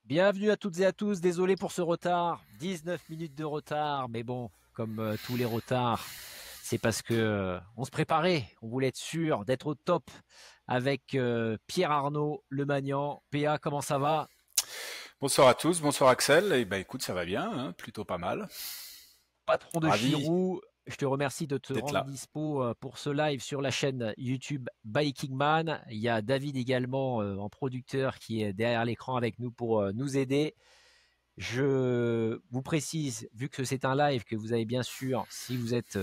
Bienvenue à toutes et à tous, désolé pour ce retard, 19 minutes de retard, mais bon, comme tous les retards, c'est parce que on se préparait, on voulait être sûr d'être au top avec Pierre Arnaud Lemagnan. PA, comment ça va? Bonsoir à tous, bonsoir Axel. Eh ben écoute, ça va bien, hein, plutôt pas mal. Patron de Ravi Chirou, je te remercie de te d'être rendre là. dispo pour ce live sur la chaîne YouTube Biking Man. Il y a David également en producteur qui est derrière l'écran avec nous pour nous aider. Je vous précise, vu que c'est un live, que vous avez bien sûr, si vous êtes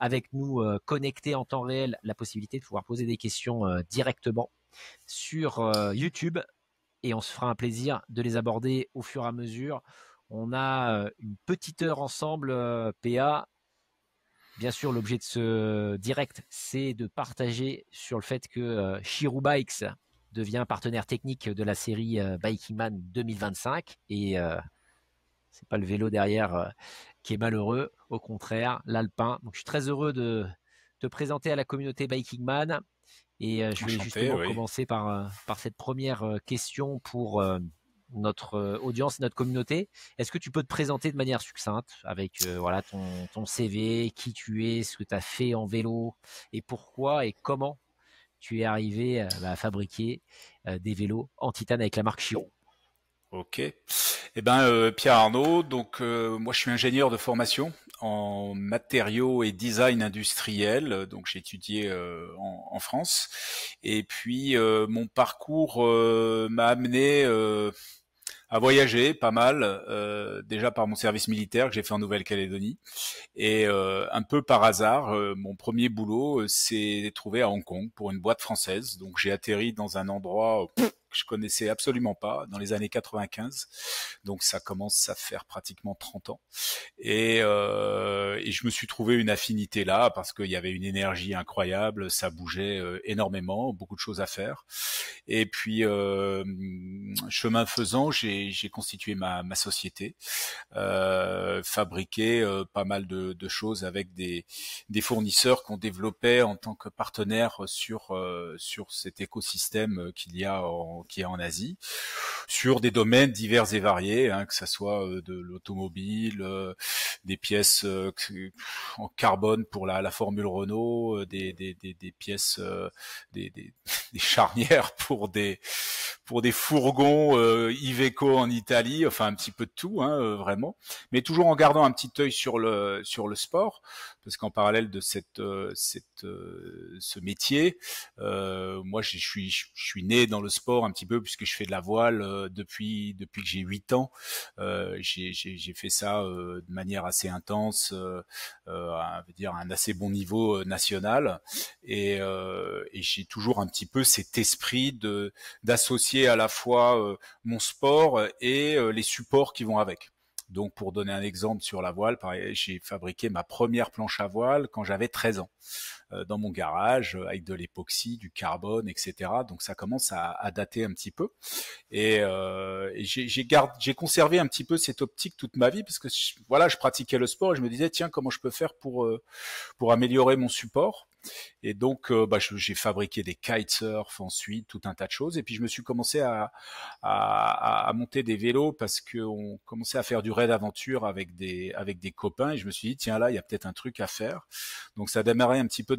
avec nous connecté en temps réel, la possibilité de pouvoir poser des questions directement sur YouTube et on se fera un plaisir de les aborder au fur et à mesure. On a une petite heure ensemble, PA. Bien sûr, l'objet de ce direct, c'est de partager sur le fait que Shirou Bikes devient partenaire technique de la série Biking Man 2025 et c'est pas le vélo derrière qui est malheureux, au contraire, l'alpin. Donc je suis très heureux de te présenter à la communauté Biking Man et je vais Enchanté, justement oui. commencer par cette première question pour notre audience et notre communauté. Est-ce que tu peux te présenter de manière succincte avec voilà ton CV, qui tu es, ce que tu as fait en vélo et pourquoi et comment tu es arrivé à fabriquer des vélos en titane avec la marque Chiro. Ok. Eh ben Pierre Arnaud, donc moi je suis ingénieur de formation en matériaux et design industriel, donc j'ai étudié en France. Et puis mon parcours m'a amené à voyager pas mal, déjà par mon service militaire que j'ai fait en Nouvelle-Calédonie. Et un peu par hasard, mon premier boulot s'est trouvé à Hong Kong pour une boîte française. Donc j'ai atterri dans un endroit que je connaissais absolument pas dans les années 95. Donc ça commence à faire pratiquement 30 ans. Et je me suis trouvé une affinité là parce qu'il y avait une énergie incroyable, ça bougeait énormément, beaucoup de choses à faire. Et puis chemin faisant, j'ai constitué ma société, fabriqué pas mal de choses avec des fournisseurs qu'on développait en tant que partenaire sur cet écosystème qu'il y a en Asie, sur des domaines divers et variés, hein, que ça soit de l'automobile, des pièces en carbone pour la Formule Renault, des pièces, des charnières pour des fourgons Iveco en Italie, enfin un petit peu de tout, hein, vraiment, mais toujours en gardant un petit œil sur le sport, parce qu'en parallèle de ce métier, moi je suis né dans le sport un petit peu puisque je fais de la voile depuis que j'ai 8 ans. J'ai fait ça de manière assez intense, à dire à un assez bon niveau national, et j'ai toujours un petit peu cet esprit de d'associer à la fois mon sport et les supports qui vont avec. Donc, pour donner un exemple sur la voile, j'ai fabriqué ma première planche à voile quand j'avais 13 ans, dans mon garage, avec de l'époxy, du carbone, etc. Donc, ça commence à dater un petit peu. Et j'ai conservé un petit peu cette optique toute ma vie parce que voilà, je pratiquais le sport et je me disais tiens comment je peux faire pour améliorer mon support. Et donc, j'ai fabriqué des kitesurf ensuite, tout un tas de choses. Et puis, je me suis commencé à monter des vélos parce qu'on commençait à faire du raid aventure avec des copains. Et je me suis dit, tiens, là, il y a peut-être un truc à faire. Donc, ça a démarré un petit peu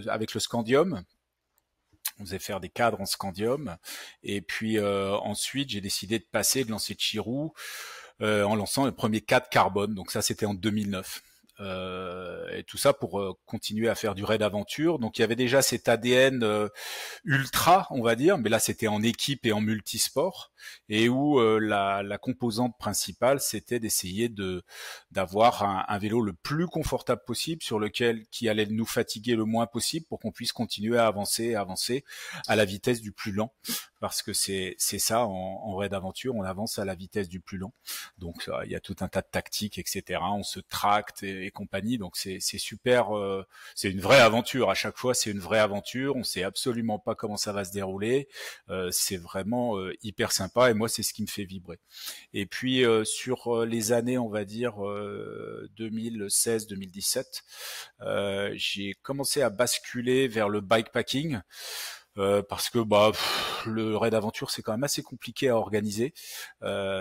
avec le scandium. On faisait faire des cadres en scandium. Et puis, ensuite, j'ai décidé de lancer Chirou en lançant le premier cadre carbone. Donc, ça, c'était en 2009. Et tout ça pour continuer à faire du raid aventure. Donc il y avait déjà cet ADN ultra, on va dire, mais là c'était en équipe et en multisport, et où la composante principale c'était d'essayer d'avoir un vélo le plus confortable possible sur lequel qui allait nous fatiguer le moins possible pour qu'on puisse continuer à avancer à la vitesse du plus lent, parce que c'est ça en raid aventure, on avance à la vitesse du plus lent. Donc il y a tout un tas de tactiques, etc. On se tracte et compagnie. Donc c'est super. C'est une vraie aventure. À chaque fois, c'est une vraie aventure. On sait absolument pas comment ça va se dérouler. C'est vraiment hyper sympa. Et moi, c'est ce qui me fait vibrer. Et puis sur les années, on va dire 2016-2017, j'ai commencé à basculer vers le bikepacking. parce que le raid aventure c'est quand même assez compliqué à organiser.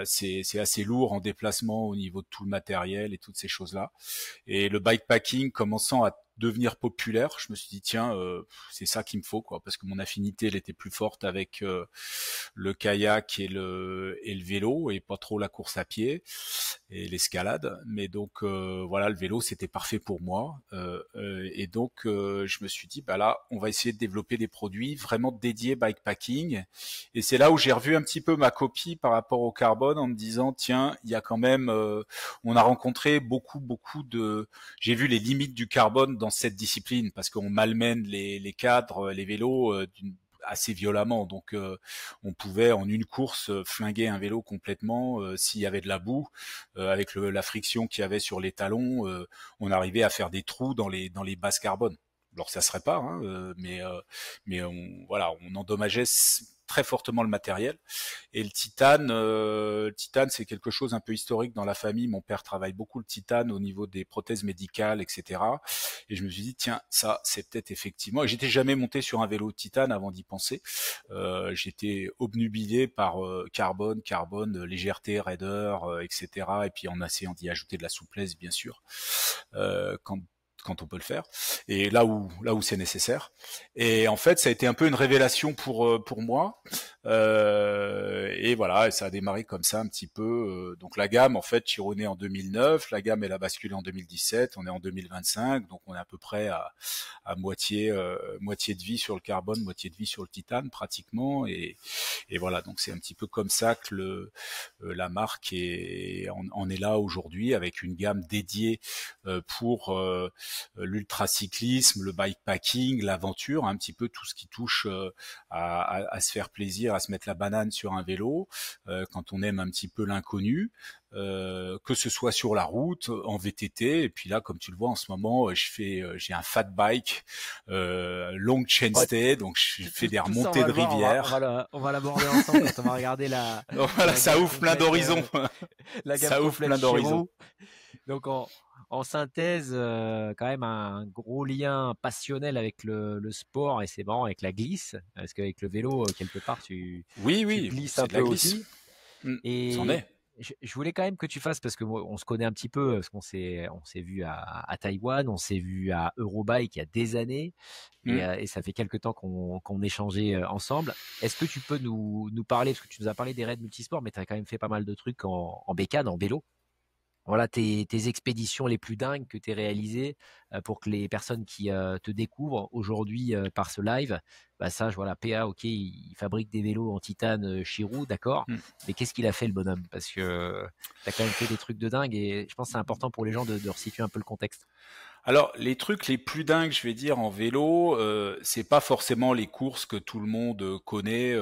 C'est assez lourd en déplacement au niveau de tout le matériel et toutes ces choses-là. Et le bikepacking commençant à devenir populaire, je me suis dit tiens, c'est ça qu'il me faut quoi, parce que mon affinité elle était plus forte avec le kayak et le vélo et pas trop la course à pied et l'escalade. Mais donc voilà, le vélo c'était parfait pour moi. Et donc je me suis dit bah là, on va essayer de développer des produits vraiment dédiés bikepacking. Et c'est là où j'ai revu un petit peu ma copie par rapport au carbone en me disant tiens, il y a quand même, on a rencontré beaucoup de, j'ai vu les limites du carbone dans cette discipline parce qu'on malmène les cadres, les vélos assez violemment. Donc on pouvait en une course flinguer un vélo complètement s'il y avait de la boue, avec la friction qu'il y avait sur les talons, on arrivait à faire des trous dans les bases carbone. Alors ça se répare, hein, mais voilà, on endommageait très fortement le matériel. Et le titane, c'est quelque chose un peu historique dans la famille. Mon père travaille beaucoup le titane au niveau des prothèses médicales, etc. Et je me suis dit, tiens, ça, c'est peut-être effectivement. Et j'étais jamais monté sur un vélo de titane avant d'y penser. J'étais obnubilé par légèreté, raideur, etc. Et puis en essayant d'y ajouter de la souplesse, bien sûr, quand on peut le faire, et là où c'est nécessaire. Et en fait, ça a été un peu une révélation pour moi. Et voilà, et ça a démarré comme ça un petit peu. Donc la gamme, en fait, Chiron est en 2009, la gamme elle a basculé en 2017, on est en 2025, donc on est à peu près à moitié de vie sur le carbone, moitié de vie sur le titane pratiquement. Et voilà, donc c'est un petit peu comme ça que la marque en est là aujourd'hui avec une gamme dédiée pour l'ultracyclisme, le bikepacking, l'aventure, un petit peu tout ce qui touche à se faire plaisir, à se mettre la banane sur un vélo, quand on aime un petit peu l'inconnu, que ce soit sur la route, en VTT, et puis là, comme tu le vois en ce moment, j'ai un fat bike, long Ouais, chainstay, donc je fais des tout ça, on remontées va de le voir, rivière. on va l'aborder ensemble quand on va regarder Donc voilà, la ça gamme ouvre plein complète, d'horizons. la gamme Ça ouvre complète plein d'horizons. Chiro. Donc en synthèse, quand même un gros lien passionnel avec le sport et c'est marrant avec la glisse, parce qu'avec le vélo, quelque part, Oui, tu oui, glisses c'est un de peu la glisse. aussi. C'en Et est. je voulais quand même que tu fasses, parce que moi, on se connaît un petit peu, parce on s'est vu à Taïwan, on s'est vu à Eurobike il y a des années, Mm. et ça fait quelques temps qu'on échangeait ensemble. Est-ce que tu peux nous parler, parce que tu nous as parlé des raids multisports, mais tu as quand même fait pas mal de trucs en bécane, en vélo. Voilà tes expéditions les plus dingues que tu aies réalisées, pour que les personnes qui te découvrent aujourd'hui par ce live, bah sachent, voilà, PA, ok, il fabrique des vélos en titane, Chirou, d'accord, Mm. mais qu'est-ce qu'il a fait le bonhomme? Parce que tu as quand même fait des trucs de dingue et je pense que c'est important pour les gens de resituer un peu le contexte. Alors, les trucs les plus dingues, je vais dire, en vélo, c'est pas forcément les courses que tout le monde connaît,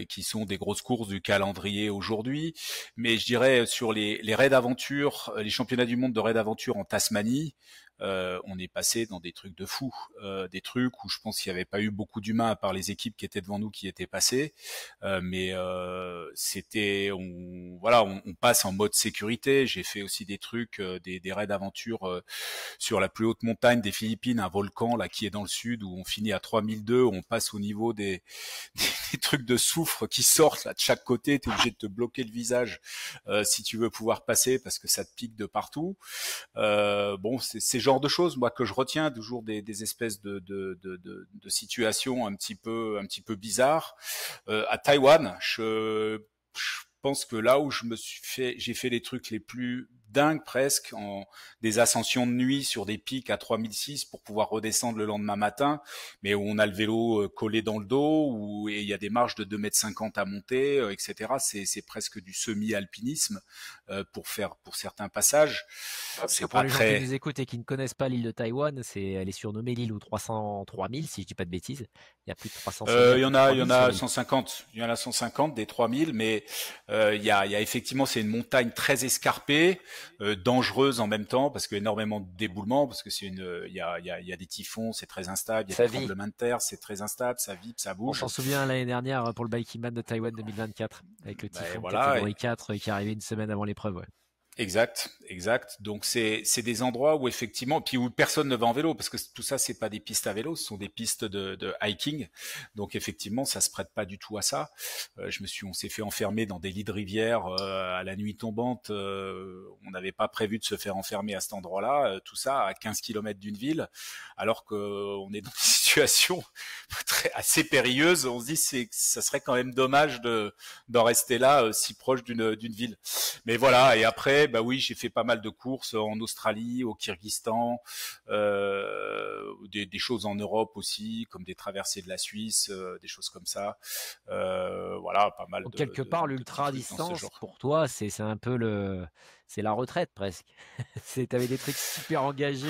qui sont des grosses courses du calendrier aujourd'hui. Mais je dirais sur les raids d'aventure, les championnats du monde de raids d'aventure en Tasmanie, on est passé dans des trucs de fou, des trucs où je pense qu'il n'y avait pas eu beaucoup d'humains à part les équipes qui étaient devant nous qui étaient passées, mais c'était, voilà, on passe en mode sécurité. J'ai fait aussi des trucs, des raids d'aventure sur la plus haute montagne des Philippines, un volcan là qui est dans le sud où on finit à 3002, on passe au niveau des trucs de soufre qui sortent là de chaque côté, t'es obligé de te bloquer le visage si tu veux pouvoir passer parce que ça te pique de partout. Bon, c'est ces genres de choses moi que je retiens toujours des espèces de situations un petit peu bizarres. À Taïwan, je pense que là où j'ai fait les trucs les plus dingues presque, des ascensions de nuit sur des pics à 3006 pour pouvoir redescendre le lendemain matin, mais où on a le vélo collé dans le dos, et il y a des marches de 2,50 m à monter, etc. C'est presque du semi-alpinisme pour certains passages. Ouais, parce que C'est pour pas les gens qui très. nous écoutent et qui ne connaissent pas l'île de Taïwan, elle est surnommée l'île aux 303 000, si je dis pas de bêtises. Il y a plus de 300 sommets, il y a plus de Il y 3000 en sur a l'île. 150. Il y en a 150 des 3000, mais il y a effectivement, c'est une montagne très escarpée, dangereuse en même temps, parce que énormément de déboulements, parce que il y a des typhons, c'est très instable, il y a des Ça vit. tremblements de terre, c'est très instable, ça vibre, ça On bouge. s'en souvient l'année dernière pour le Biking Man de Taïwan 2024, avec le Ben typhon voilà. catégorie 4 qui est arrivé une semaine avant l'épreuve. Ouais. Exact, exact. Donc c'est des endroits où effectivement, puis où personne ne va en vélo, parce que tout ça c'est pas des pistes à vélo, ce sont des pistes de hiking. Donc effectivement, ça se prête pas du tout à ça. On s'est fait enfermer dans des lits de rivière à la nuit tombante. On n'avait pas prévu de se faire enfermer à cet endroit-là. Tout ça à 15 kilomètres d'une ville, alors que on est dans une situation assez périlleuse. On se dit ça serait quand même dommage d'en rester là si proche d'une ville. Mais voilà, et après, bah oui, j'ai fait pas mal de courses en Australie, au Kyrgyzstan, des choses en Europe aussi, comme des traversées de la Suisse, des choses comme ça. Voilà, pas mal Donc, quelque part, de petits l'ultra trucs dans ce distance, genre. pour toi, c'est un peu c'est la retraite presque. T'avais des trucs super engagés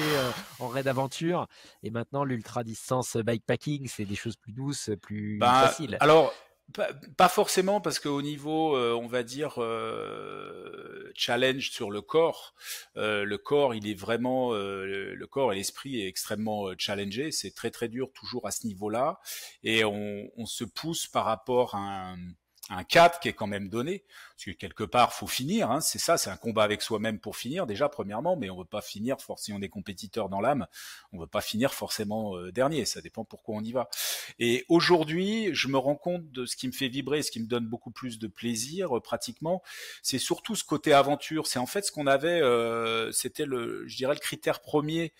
en raid aventure, et maintenant l'ultra distance bikepacking, c'est des choses plus douces, plus Ben, faciles. alors, pas forcément, parce qu'au niveau, on va dire, challenge sur le corps, il est vraiment, le corps et l'esprit est extrêmement challengé. C'est très très dur toujours à ce niveau-là, et on se pousse par rapport à un cadre qui est quand même donné, parce que quelque part faut finir, hein, c'est ça, c'est un combat avec soi-même pour finir déjà premièrement, mais on veut pas finir, si on est compétiteur dans l'âme, on veut pas finir forcément dernier, ça dépend pourquoi on y va. Et aujourd'hui, je me rends compte de ce qui me fait vibrer, ce qui me donne beaucoup plus de plaisir pratiquement, c'est surtout ce côté aventure. C'est en fait ce qu'on avait, c'était je dirais le critère premier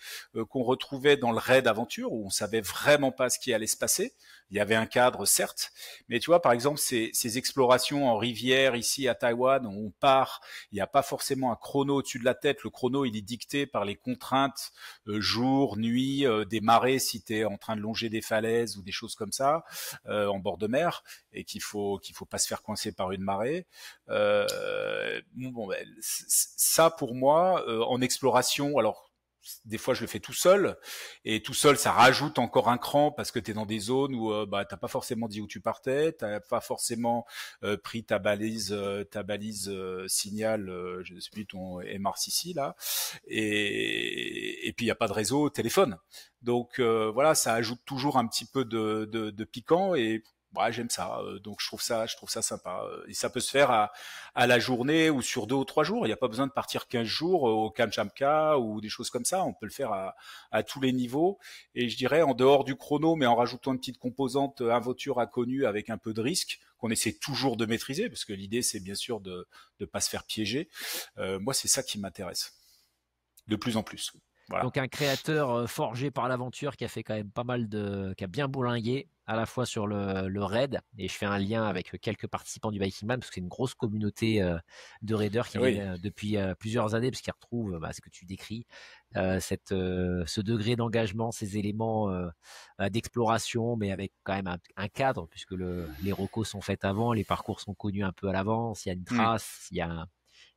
qu'on retrouvait dans le raid aventure, où on savait vraiment pas ce qui allait se passer. Il y avait un cadre, certes, mais tu vois, par exemple, ces explorations en rivière ici à Taïwan, où on part, il n'y a pas forcément un chrono au-dessus de la tête. Le chrono, il est dicté par les contraintes jour, nuit, des marées si tu es en train de longer des falaises ou des choses comme ça en bord de mer, et qu'il faut pas se faire coincer par une marée. Bon, ben, ça pour moi en exploration, alors des fois je le fais tout seul, et tout seul ça rajoute encore un cran parce que tu es dans des zones où bah t'as pas forcément dit où tu partais, t'as pas forcément pris ta balise signal, je sais plus, ton MRCC là, et puis il y a pas de réseau téléphone, donc voilà, ça ajoute toujours un petit peu de piquant, et ouais, j'aime ça, donc je trouve ça sympa. Et ça peut se faire à la journée ou sur 2 ou 3 jours. Il n'y a pas besoin de partir 15 jours au Kamchatka ou des choses comme ça. On peut le faire à tous les niveaux. Et je dirais en dehors du chrono, mais en rajoutant une petite composante inventure inconnue avec un peu de risque qu'on essaie toujours de maîtriser, parce que l'idée c'est bien sûr de ne pas se faire piéger. Moi, c'est ça qui m'intéresse de plus en plus. Voilà. Donc un créateur forgé par l'aventure qui a fait quand même pas mal qui a bien bourlingué à la fois sur le raid, et je fais un lien avec quelques participants du Viking Man parce que c'est une grosse communauté de raiders qui Et viennent oui, depuis plusieurs années, parce qu'ils retrouvent ce que tu décris, ce degré d'engagement, ces éléments d'exploration, mais avec quand même un cadre, puisque les recos sont faits avant, les parcours sont connus un peu à l'avance, il y a une hmm. trace, il y a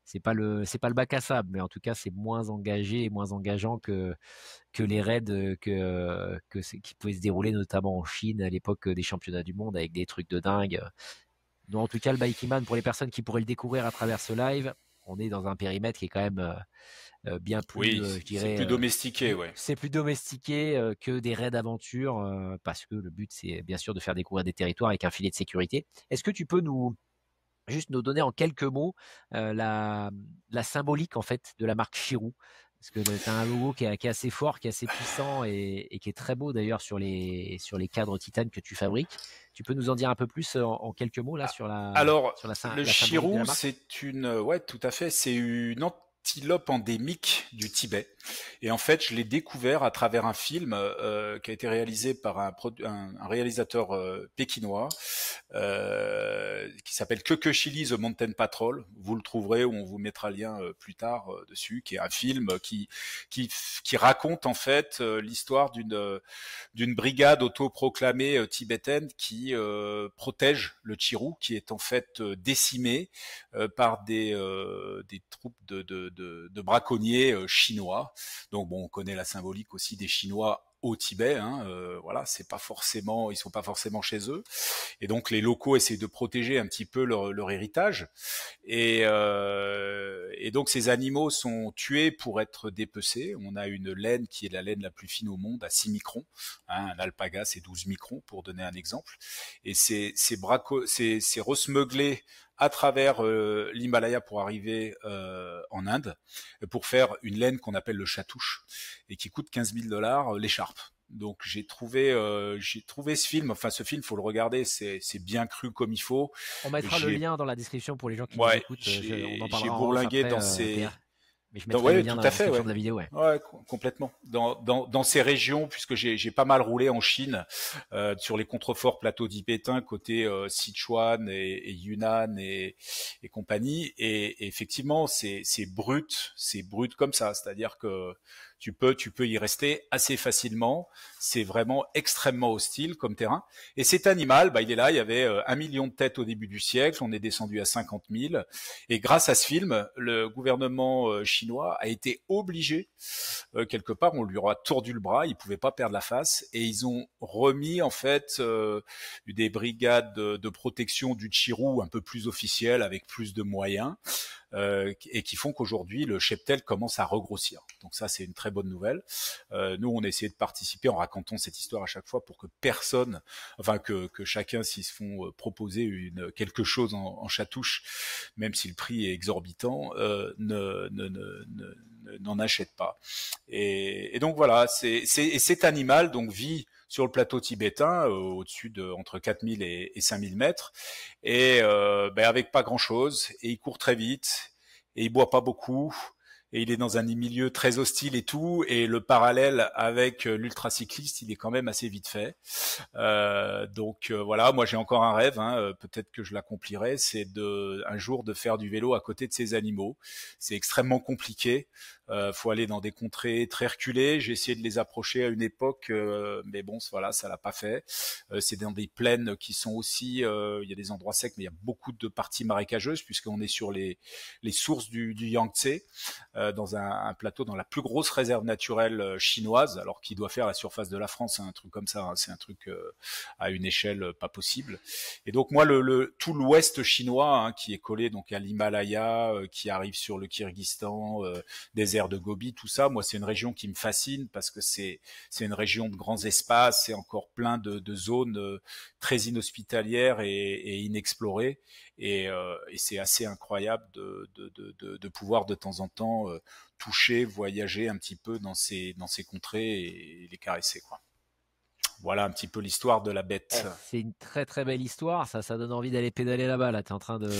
c'est pas le bac à sable, mais en tout cas c'est moins engagé et moins engageant que les raids qui pouvaient se dérouler notamment en Chine à l'époque des championnats du monde, avec des trucs de dingue. Donc en tout cas, le Bikeman, pour les personnes qui pourraient le découvrir à travers ce live, on est dans un périmètre qui est quand même bien plus, Oui, je c'est dirais, plus domestiqué, ouais. c'est plus domestiqué que des raids d'aventure, parce que le but c'est bien sûr de faire découvrir des territoires avec un filet de sécurité. Est-ce que tu peux juste nous donner en quelques mots la symbolique en fait de la marque Chirou, parce que tu as un logo qui est assez fort, qui est assez puissant, et qui est très beau d'ailleurs sur les cadres titane que tu fabriques. Tu peux nous en dire un peu plus en quelques mots là Alors, sur le la symbolique de la chirou, marque? c'est ouais, tout à fait, c'est une antilope endémique du Tibet. Et en fait, je l'ai découvert à travers un film qui a été réalisé par un réalisateur pékinois qui s'appelle Chili The Mountain Patrol. Vous le trouverez, ou on vous mettra le lien plus tard dessus, qui est un film qui raconte en fait l'histoire d'une brigade autoproclamée tibétaine qui protège le Chirou, qui est en fait décimé par des troupes de braconniers chinois. Donc bon, on connaît la symbolique aussi des Chinois au Tibet, hein, voilà, c'est pas forcément, ils sont pas forcément chez eux, et donc les locaux essaient de protéger un petit peu leur héritage, et donc ces animaux sont tués pour être dépecés. On a une laine qui est la laine la plus fine au monde, à 6 microns, hein, un alpaga c'est 12 microns pour donner un exemple, et c'est resmeuglé à travers l'Himalaya pour arriver en Inde, pour faire une laine qu'on appelle le chatouche, et qui coûte 15 000 $ l'écharpe. Donc j'ai trouvé ce film, enfin ce film faut le regarder, c'est bien cru comme il faut. On mettra le lien dans la description pour les gens qui nous Ouais, écoutent. On en j'ai parlera en off bourlingué après, dans ces PA. Mais je mettrai le ouais, lien tout dans à la fait, description ouais. de la vidéo, ouais. Ouais, complètement. Dans ces régions, puisque j'ai pas mal roulé en Chine, sur les contreforts plateaux tibétains, côté Sichuan et Yunnan et compagnie. Et effectivement, c'est brut comme ça. C'est-à-dire que tu peux y rester assez facilement. C'est vraiment extrêmement hostile comme terrain. Et cet animal, bah, il est là. Il y avait 1 million de têtes au début du siècle. On est descendu à 50 000. Et grâce à ce film, le gouvernement chinois a été obligé, quelque part, on lui aura tordu le bras. Il pouvait pas perdre la face. Et ils ont remis en fait des brigades de protection du Tchirou un peu plus officielles, avec plus de moyens. Et qui font qu'aujourd'hui le cheptel commence à regrossir. Donc ça, c'est une très bonne nouvelle. Nous, on a essayé de participer en racontant cette histoire à chaque fois pour que personne, enfin que chacun, s'ils se font proposer quelque chose en chatouche, même si le prix est exorbitant, n'en achète pas. Et donc voilà, cet animal donc vit sur le plateau tibétain, au-dessus de entre 4000 et 5000 mètres, et avec pas grand-chose, et il court très vite, et il boit pas beaucoup, et il est dans un milieu très hostile et tout, et le parallèle avec l'ultracycliste, il est quand même assez vite fait. Donc voilà, moi j'ai encore un rêve, hein, peut-être que je l'accomplirai, c'est un jour de faire du vélo à côté de ces animaux. C'est extrêmement compliqué. Faut aller dans des contrées très reculées. J'ai essayé de les approcher à une époque, mais bon, voilà, ça l'a pas fait. C'est dans des plaines qui sont aussi, il y a des endroits secs, mais il y a beaucoup de parties marécageuses puisqu'on est sur les sources du Yangtze, dans un plateau, dans la plus grosse réserve naturelle chinoise, alors qui doit faire la surface de la France, hein, un truc comme ça. Hein, c'est un truc à une échelle pas possible. Et donc moi, tout l'ouest chinois, hein, qui est collé donc à l'Himalaya, qui arrive sur le Kyrgyzstan, désert de Gobi, tout ça, moi c'est une région qui me fascine parce que c'est une région de grands espaces, c'est encore plein de zones très inhospitalières et inexplorées, et c'est assez incroyable de pouvoir de temps en temps toucher, voyager un petit peu dans ces contrées et les caresser, quoi. Voilà un petit peu l'histoire de la bête. C'est une très très belle histoire, ça donne envie d'aller pédaler là-bas. Là, t'es en train de.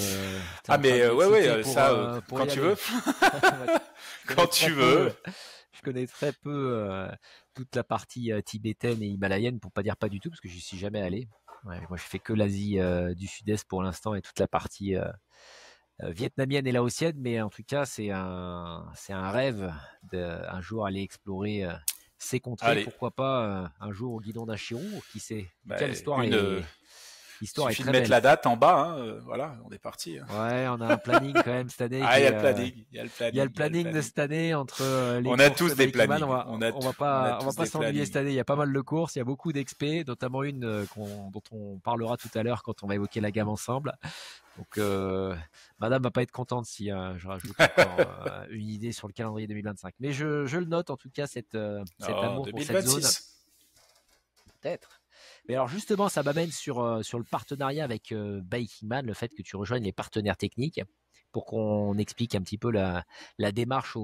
Ah mais ouais, ça, quand tu veux. Quand tu veux. Je connais très peu toute la partie tibétaine et himalayenne, pour pas dire pas du tout, parce que j'y suis jamais allé. Ouais, moi, je fais que l'Asie du Sud-Est pour l'instant et toute la partie vietnamienne et laotienne, mais en tout cas, c'est un rêve un jour aller explorer ces contrées. Allez. Pourquoi pas un jour au guidon d'un Chirou, qui sait. L'histoire est très très mettre belle. La date en bas, hein, voilà, on est parti. Hein. Ouais, on a un planning quand même cette année. Ah, il y a le planning. Il y a le planning de cette année entre les on courses a tous des plannings. On va pas s'ennuyer cette année. Il y a pas mal de courses, il y a beaucoup d'expés, notamment une dont on parlera tout à l'heure quand on va évoquer la gamme ensemble. Donc, Madame va pas être contente si je rajoute encore une idée sur le calendrier 2025. Mais je le note en tout cas cet amour 2026. pour cette zone. Peut-être. Mais alors justement, ça m'amène sur le partenariat avec Biking Man, le fait que tu rejoignes les partenaires techniques, pour qu'on explique un petit peu la démarche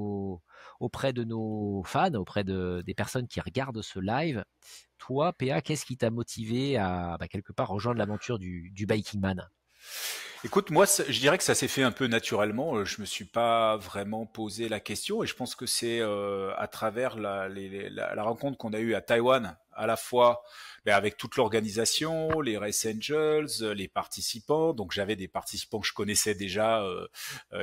auprès de nos fans, auprès des personnes qui regardent ce live. Toi, PA, qu'est-ce qui t'a motivé à quelque part rejoindre l'aventure du Biking Man ? Écoute, moi, je dirais que ça s'est fait un peu naturellement. Je me suis pas vraiment posé la question, et je pense que c'est à travers la rencontre qu'on a eue à Taïwan, à la fois avec toute l'organisation, les Race Angels, les participants. Donc j'avais des participants que je connaissais déjà,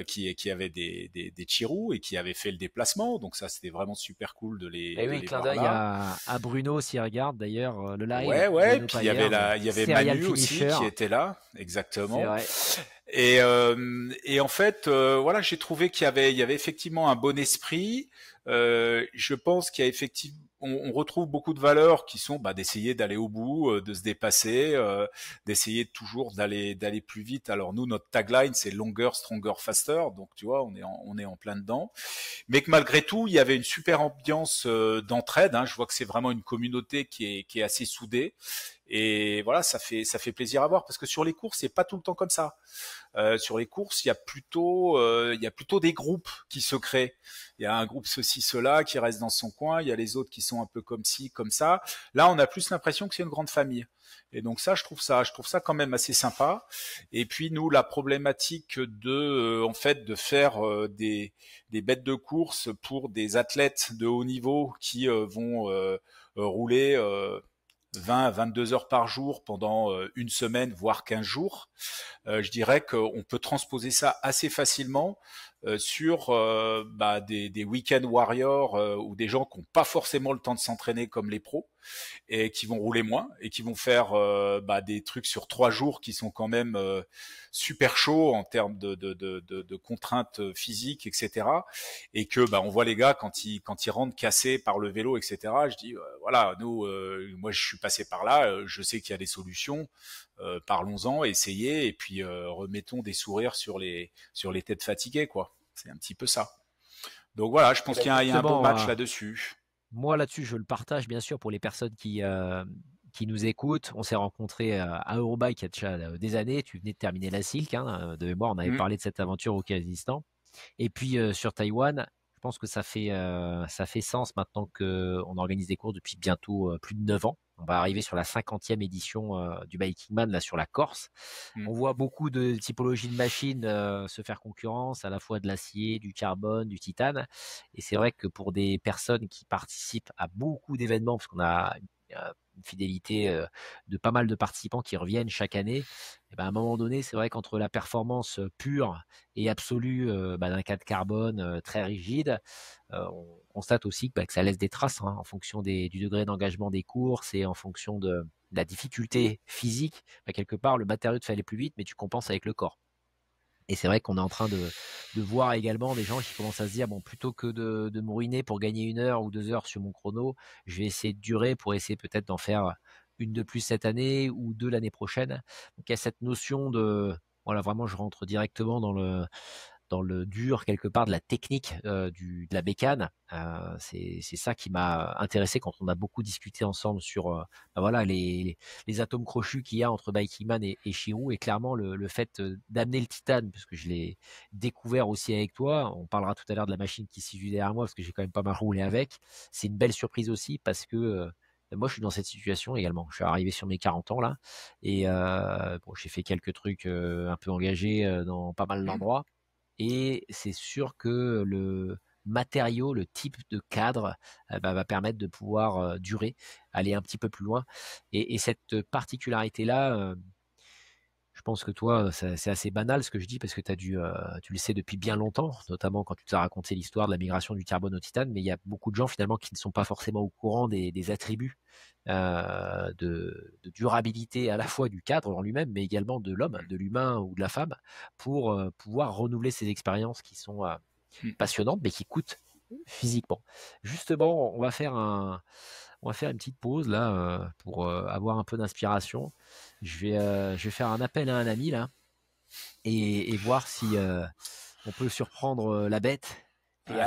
qui avaient des Chirous et qui avaient fait le déplacement. Donc ça, c'était vraiment super cool de les clin voir d'œil là. à Bruno s'il regarde d'ailleurs le live. Ouais. Bruno Puis il y avait Manu aussi qui était là, exactement. C'est vrai. Et en fait, voilà, j'ai trouvé qu'il y avait effectivement un bon esprit. Je pense qu'il y a effectivement, on retrouve beaucoup de valeurs qui sont d'essayer d'aller au bout, de se dépasser, d'essayer toujours d'aller plus vite. Alors nous, notre tagline, c'est longer, stronger, faster. Donc tu vois, on est en plein dedans. Mais que malgré tout, il y avait une super ambiance d'entraide. Hein. Je vois que c'est vraiment une communauté qui est assez soudée. Et voilà, ça fait plaisir à voir parce que sur les courses, c'est pas tout le temps comme ça. Sur les courses, il y a plutôt des groupes qui se créent. Il y a un groupe ceci, cela qui reste dans son coin. Il y a les autres qui sont un peu comme ci, comme ça. Là, on a plus l'impression que c'est une grande famille. Et donc ça, je trouve ça quand même assez sympa. Et puis nous, la problématique en fait, de faire des bêtes de course pour des athlètes de haut niveau qui vont rouler 20 à 22 heures par jour pendant une semaine, voire 15 jours, je dirais qu'on peut transposer ça assez facilement sur des week-end warriors ou des gens qui n'ont pas forcément le temps de s'entraîner comme les pros et qui vont rouler moins et qui vont faire des trucs sur 3 jours qui sont quand même super chauds en termes de contraintes physiques, etc. Et que on voit les gars quand ils rentrent cassés par le vélo, etc. Je dis voilà, moi je suis passé par là, je sais qu'il y a des solutions. Parlons-en, essayez et puis remettons des sourires sur les têtes fatiguées, quoi. C'est un petit peu ça. Donc voilà, je pense qu'il y a un bon match là-dessus. Moi là-dessus, je le partage bien sûr pour les personnes qui nous écoutent. On s'est rencontrés à Eurobike il y a déjà des années. Tu venais de terminer la Silk, hein, de mémoire. On avait parlé de cette aventure au Kazakhstan. Et puis sur Taïwan, je pense que ça fait sens maintenant qu'on organise des courses depuis bientôt plus de 9 ans. On va arriver sur la 50e édition du Biking Man, là sur la Corse. On voit beaucoup de typologies de machines se faire concurrence, à la fois de l'acier, du carbone, du titane. Et c'est vrai que pour des personnes qui participent à beaucoup d'événements, parce qu'on a une fidélité de pas mal de participants qui reviennent chaque année, et à un moment donné, c'est vrai qu'entre la performance pure et absolue d'un cadre carbone très rigide, on constate aussi que ça laisse des traces en fonction du degré d'engagement des courses et en fonction de la difficulté physique. Quelque part, le matériau te fait aller plus vite, mais tu compenses avec le corps. Et c'est vrai qu'on est en train de voir également des gens qui commencent à se dire, bon, plutôt que de me ruiner pour gagner 1 heure ou 2 heures sur mon chrono, je vais essayer de durer pour essayer peut-être d'en faire une de plus cette année ou 2 l'année prochaine. Donc il y a cette notion voilà, vraiment, je rentre directement dans le dur quelque part de la technique de la bécane. C'est ça qui m'a intéressé quand on a beaucoup discuté ensemble sur voilà, les atomes crochus qu'il y a entre Bikingman et Shirou, et clairement le fait d'amener le titane, parce que je l'ai découvert aussi avec toi. On parlera tout à l'heure de la machine qui s'y derrière moi parce que j'ai quand même pas mal roulé avec. C'est une belle surprise aussi parce que moi je suis dans cette situation également. Je suis arrivé sur mes 40 ans là et j'ai fait quelques trucs un peu engagés dans pas mal d'endroits. Et c'est sûr que le matériau, le type de cadre va permettre de pouvoir durer, aller un petit peu plus loin. Et cette particularité-là, je pense que toi, c'est assez banal ce que je dis parce que tu le sais depuis bien longtemps, notamment quand tu t'as raconté l'histoire de la migration du carbone au titane, mais il y a beaucoup de gens finalement qui ne sont pas forcément au courant des attributs de durabilité à la fois du cadre en lui-même, mais également de l'homme, de l'humain ou de la femme, pour pouvoir renouveler ces expériences qui sont passionnantes, mais qui coûtent physiquement. Justement, on va faire une petite pause là pour avoir un peu d'inspiration. Je vais faire un appel à un ami là et voir si on peut surprendre la bête.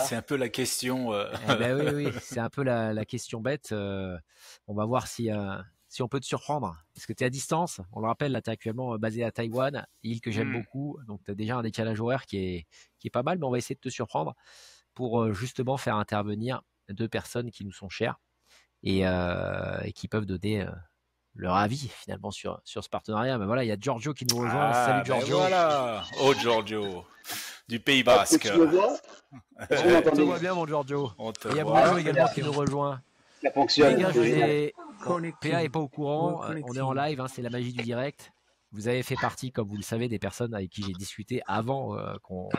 C'est un peu la question. Oui, c'est un peu la question bête. On va voir si on peut te surprendre. Parce que tu es à distance. On le rappelle, là, tu es actuellement basé à Taïwan, île que j'aime beaucoup. Donc, tu as déjà un décalage horaire qui est pas mal, mais on va essayer de te surprendre pour justement faire intervenir 2 personnes qui nous sont chères et qui peuvent donner leur avis finalement sur ce partenariat. Mais voilà, il y a Giorgio qui nous rejoint. Salut Giorgio. Voilà. Oh Giorgio, du Pays Basque. Tu me vois? On te voit bien mon Giorgio. Il y a Bruno également qui nous rejoint. Ça fonctionne. Les gars, PA n'est pas au courant. On est en live, c'est la magie du direct. Vous avez fait partie, comme vous le savez, des personnes avec qui j'ai discuté avant qu'on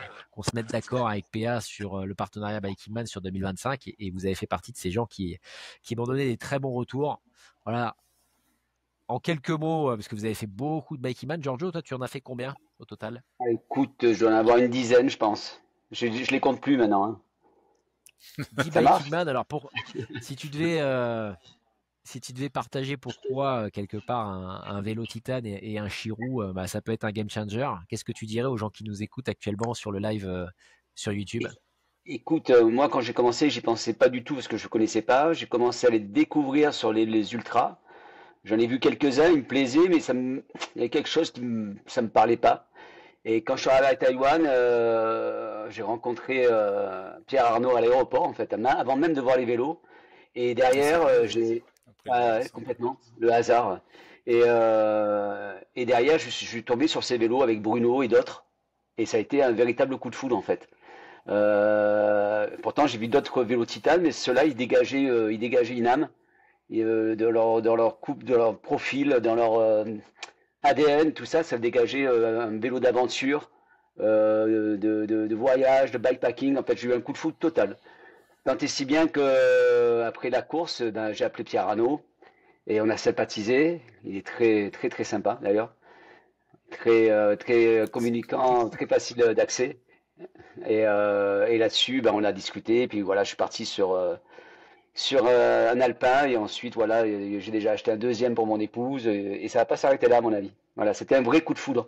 se mette d'accord avec PA sur le partenariat Biking Man sur 2025, et vous avez fait partie de ces gens qui m'ont donné des très bons retours. Voilà. En quelques mots, parce que vous avez fait beaucoup de Biking Man, Giorgio, toi tu en as fait combien au total? Écoute, je dois en avoir une dizaine, je pense. Je les compte plus maintenant. Dis Ça marche? Biking Man, alors si tu devais, euh, si tu devais partager pourquoi quelque part un vélo titane et un Chirou, bah, ça peut être un game changer, qu'est-ce que tu dirais aux gens qui nous écoutent actuellement sur le live sur YouTube? É- Écoute, moi quand j'ai commencé, j'y pensais pas du tout parce que je connaissais pas. J'ai commencé à les découvrir sur les ultras. J'en ai vu quelques-uns, ils me plaisaient, mais il y avait quelque chose ça me parlait pas. Et quand je suis arrivé à Taïwan, j'ai rencontré Pierre Arnaud à l'aéroport, en fait, avant même de voir les vélos. Et Ah, c'est derrière, dingue, ça. Après le ouais, redescendre. complètement, le hasard. Et derrière, je suis tombé sur ces vélos avec Bruno et d'autres. Et ça a été un véritable coup de foudre, en fait. Pourtant, j'ai vu d'autres vélos titane, mais ceux-là, ils dégageaient une âme. Et, dans leur coupe, de leur profil, dans leur ADN, tout ça, ça dégageait un vélo d'aventure, de voyage, de bikepacking. En fait, j'ai eu un coup de foudre total. Tant et si bien que après la course, ben, j'ai appelé Pierre Arnaud et on a sympathisé. Il est très très très sympa d'ailleurs, très communicant, très facile d'accès. Et là-dessus, ben, on a discuté. Et puis voilà, je suis parti sur un alpin et ensuite voilà, j'ai déjà acheté un deuxième pour mon épouse et ça va pas s'arrêter là à mon avis. Voilà, c'était un vrai coup de foudre.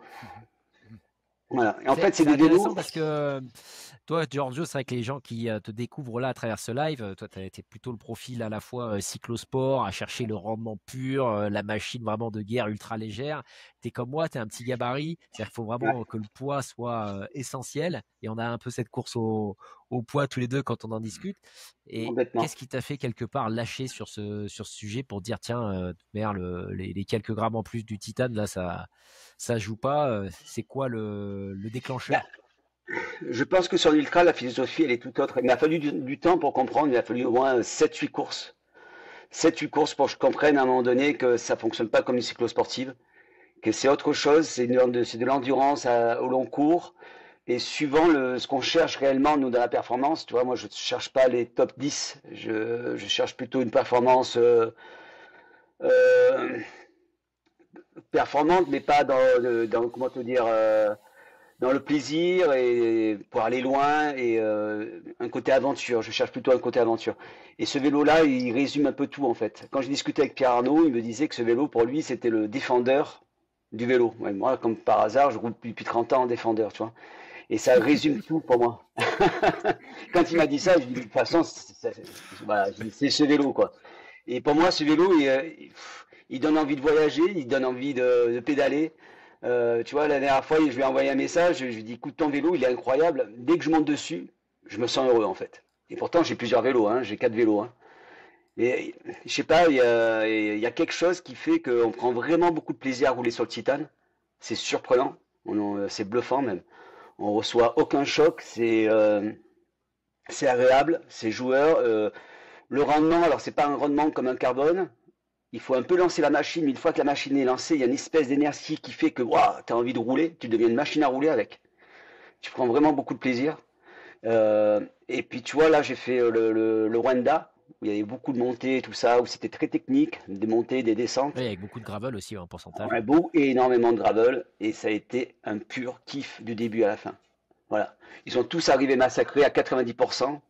Voilà. Et en fait, c'est C'est des intéressant vélos. parce que toi, Giorgio, c'est vrai que les gens qui te découvrent là à travers ce live, toi, tu as plutôt le profil à la fois cyclosport, à chercher le rendement pur, la machine vraiment de guerre ultra légère. Tu es comme moi, tu es un petit gabarit, c'est-à-dire qu'il faut Ouais, vraiment que le poids soit essentiel. Et on a un peu cette course au poids tous les deux quand on en discute. Et complètement. qu'est-ce qui t'a fait quelque part lâcher sur ce sujet pour dire, tiens, merde, les quelques grammes en plus du titane, là, ça joue pas. C'est quoi le Bah, déclencheur? je pense que sur l'ultra, la philosophie, elle est tout autre. Il m'a fallu du temps pour comprendre. Il m'a fallu au moins 7-8 courses. 7-8 courses pour que je comprenne à un moment donné que ça fonctionne pas comme une cyclosportive, que c'est autre chose, c'est de l'endurance au long cours. Et suivant ce qu'on cherche réellement, nous, dans la performance, tu vois, moi, je ne cherche pas les top 10. Je cherche plutôt une performance euh, performante, mais pas comment te dire, dans le plaisir et pour aller loin et un côté aventure. Je cherche plutôt un côté aventure. Et ce vélo-là, il résume un peu tout en fait. Quand j'ai discuté avec Pierre Arnaud, il me disait que ce vélo, pour lui, c'était le défendeur du vélo. Ouais, moi, comme par hasard, je roule depuis 30 ans en défendeur, tu vois. Et ça résume tout pour moi. Quand il m'a dit ça, je dis de toute façon, voilà, c'est ce vélo quoi. Et pour moi, ce vélo, il donne envie de voyager, il donne envie de pédaler. Tu vois, la dernière fois, je lui ai envoyé un message, je lui ai dit, écoute, ton vélo, il est incroyable. Dès que je monte dessus, je me sens heureux, en fait. Et pourtant, j'ai plusieurs vélos, hein, j'ai 4 vélos. Hein. Et je sais pas, il y a quelque chose qui fait qu'on prend vraiment beaucoup de plaisir à rouler sur le titane. C'est surprenant, c'est bluffant même. On reçoit aucun choc, c'est agréable, c'est joueur. Le rendement, alors c'est pas un rendement comme un carbone, il faut un peu lancer la machine, mais une fois que la machine est lancée, il y a une espèce d'énergie qui fait que tu as envie de rouler, tu deviens une machine à rouler avec. Tu prends vraiment beaucoup de plaisir. Et puis tu vois, là j'ai fait le Rwanda, où il y avait beaucoup de montées, tout ça, où c'était très technique, des montées, des descentes, Oui, avec beaucoup de gravel aussi en pourcentage. un beau et énormément de gravel, et ça a été un pur kiff du début à la fin. Voilà. Ils sont tous arrivés massacrés à 90%.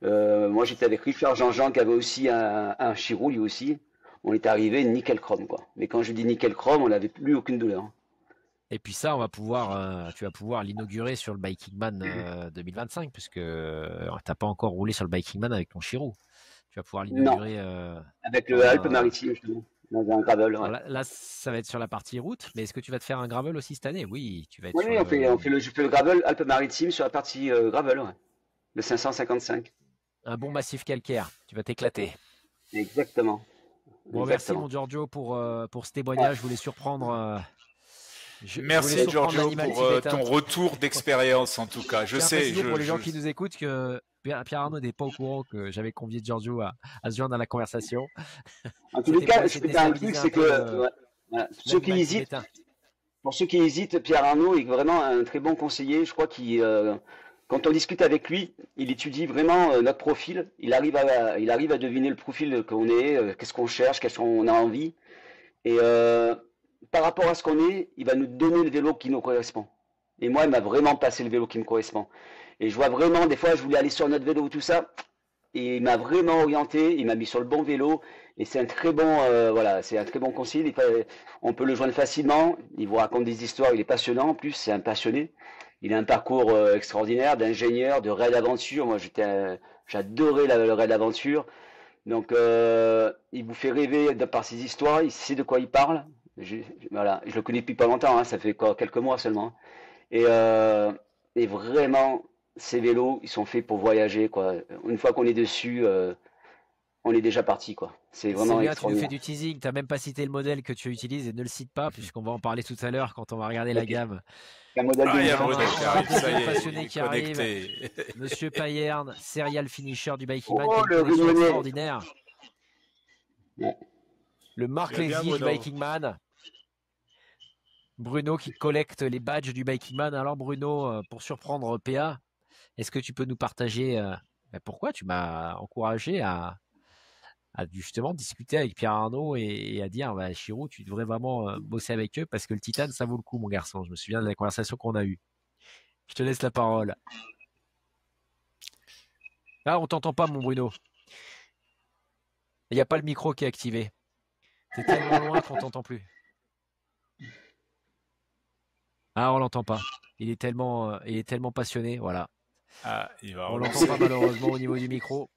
Moi j'étais avec Richard Jean-Jean qui avait aussi un Chirou lui aussi. On est arrivé nickel chrome quoi. Mais quand je dis nickel chrome, on n'avait plus aucune douleur. Et puis ça, tu vas pouvoir l'inaugurer sur le Biking Man 2025, puisque t'as pas encore roulé sur le Biking Man avec ton Chirou. Tu vas pouvoir Non, l'inaugurer avec le dans un. Alpes-Maritimes justement, dans un gravel. Alors Ouais. là, ça va être sur la partie route, mais est-ce que tu vas te faire un gravel aussi cette année? Oui, tu vas être Oui, sur oui, le je fais le gravel Alpes-Maritimes sur la partie gravel, ouais. Le 555. un bon massif calcaire. Tu vas t'éclater. Exactement, Bon, merci exactement. mon Giorgio pour ce Ouais. témoignage. Je voulais surprendre. Je voulais Merci surprendre Giorgio l'animal pour tibétain. ton retour d'expérience en tout cas. Je Je tiens à sais, préciser pour les gens qui nous écoutent que Pierre Arnaud n'est pas au courant que j'avais convié Giorgio à se joindre à la conversation. En tous les C'était pour cas, je essayer de peux dire un truc, déstabiliser un c'est que peu ouais, voilà. l'animal tibétain. Pour ceux qui hésitent, Pierre Arnaud est vraiment un très bon conseiller. Je crois quand on discute avec lui, il étudie vraiment notre profil. Il arrive à deviner le profil qu'on est, qu'est-ce qu'on cherche, qu'est-ce qu'on a envie. Et par rapport à ce qu'on est, il va nous donner le vélo qui nous correspond. Et moi, il m'a vraiment passé le vélo qui me correspond. Et je vois vraiment, des fois, je voulais aller sur notre vélo, tout ça. et il m'a vraiment orienté, il m'a mis sur le bon vélo et c'est un très bon voilà, c'est un très bon conseil. On peut le joindre facilement. Il vous raconte des histoires, il est passionnant en plus, c'est un passionné. Il a un parcours extraordinaire d'ingénieur, de raid d'aventure. Moi, j'adorais le raid d'aventure. Donc, il vous fait rêver par ses histoires. Il sait de quoi il parle. Voilà, je le connais depuis pas longtemps, hein, ça fait quoi, quelques mois seulement. Et, euh, et vraiment, ces vélos, ils sont faits pour voyager, quoi. Une fois qu'on est dessus, on est déjà parti, quoi. C'est C'est vraiment bien, tu nous fais extraordinaire. du teasing. Tu n'as même pas cité le modèle que tu utilises et ne le cite pas, puisqu'on va en parler tout à l'heure quand on va regarder la Ok. gamme. Un modèle Ah, il y a Alors, on d'Indian. a Bruno qui un arrive, ça deuxième y est, il passionné est qui arrive, connecté. Monsieur Payerne, serial finisher du Biking Man, qui a Oh, une le connexion Réunionnais. extraordinaire. Ouais. Le Tu Marc vas bien, Lévy du Bruno? Biking Man. Bruno qui collecte les badges du Biking Man. Alors, Bruno, pour surprendre PA, est-ce que tu peux nous partager pourquoi tu m'as encouragé à justement discuter avec Pierre Arnaud et à dire bah, Chirou, tu devrais vraiment bosser avec eux parce que le Titane, ça vaut le coup, mon garçon. Je me souviens de la conversation qu'on a eue. Je te laisse la parole. Ah, on t'entend pas, mon Bruno. Il n'y a pas le micro qui est activé. T'es tellement loin qu'on t'entend plus. Ah, on l'entend pas. Il est tellement passionné. Voilà. Ah, il va On l'entend pas relancer. malheureusement au niveau du micro.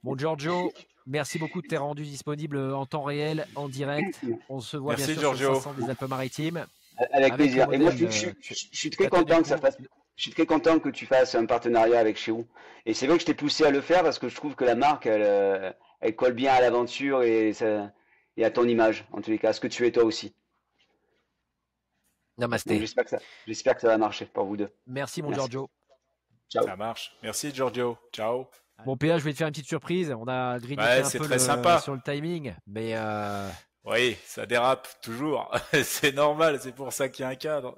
Bon, Giorgio, merci beaucoup de t'être rendu disponible en temps réel, en direct. On se voit bien Merci, sûr sur le Giorgio. 500 des Alpes-Maritimes Avec avec le plaisir. Et moi, modèle. je suis très T'as tenu content le que ça coup. fasse. Je suis très content que tu fasses un partenariat avec chez vous. Et c'est vrai que je t'ai poussé à le faire parce que je trouve que la marque, elle colle bien à l'aventure et à ton image, en tous les cas, ce que tu es toi aussi. Donc Namasté. j'espère que ça va marcher pour vous deux. Merci, mon Merci. Giorgio. Ciao. Ça marche. Merci, Giorgio. Ciao. Bon, PA, je vais te faire une petite surprise. On a grignoté Ouais, un c'est peu très sympa. sur le timing, mais Oui, ça dérape toujours. C'est normal, c'est pour ça qu'il y a un cadre.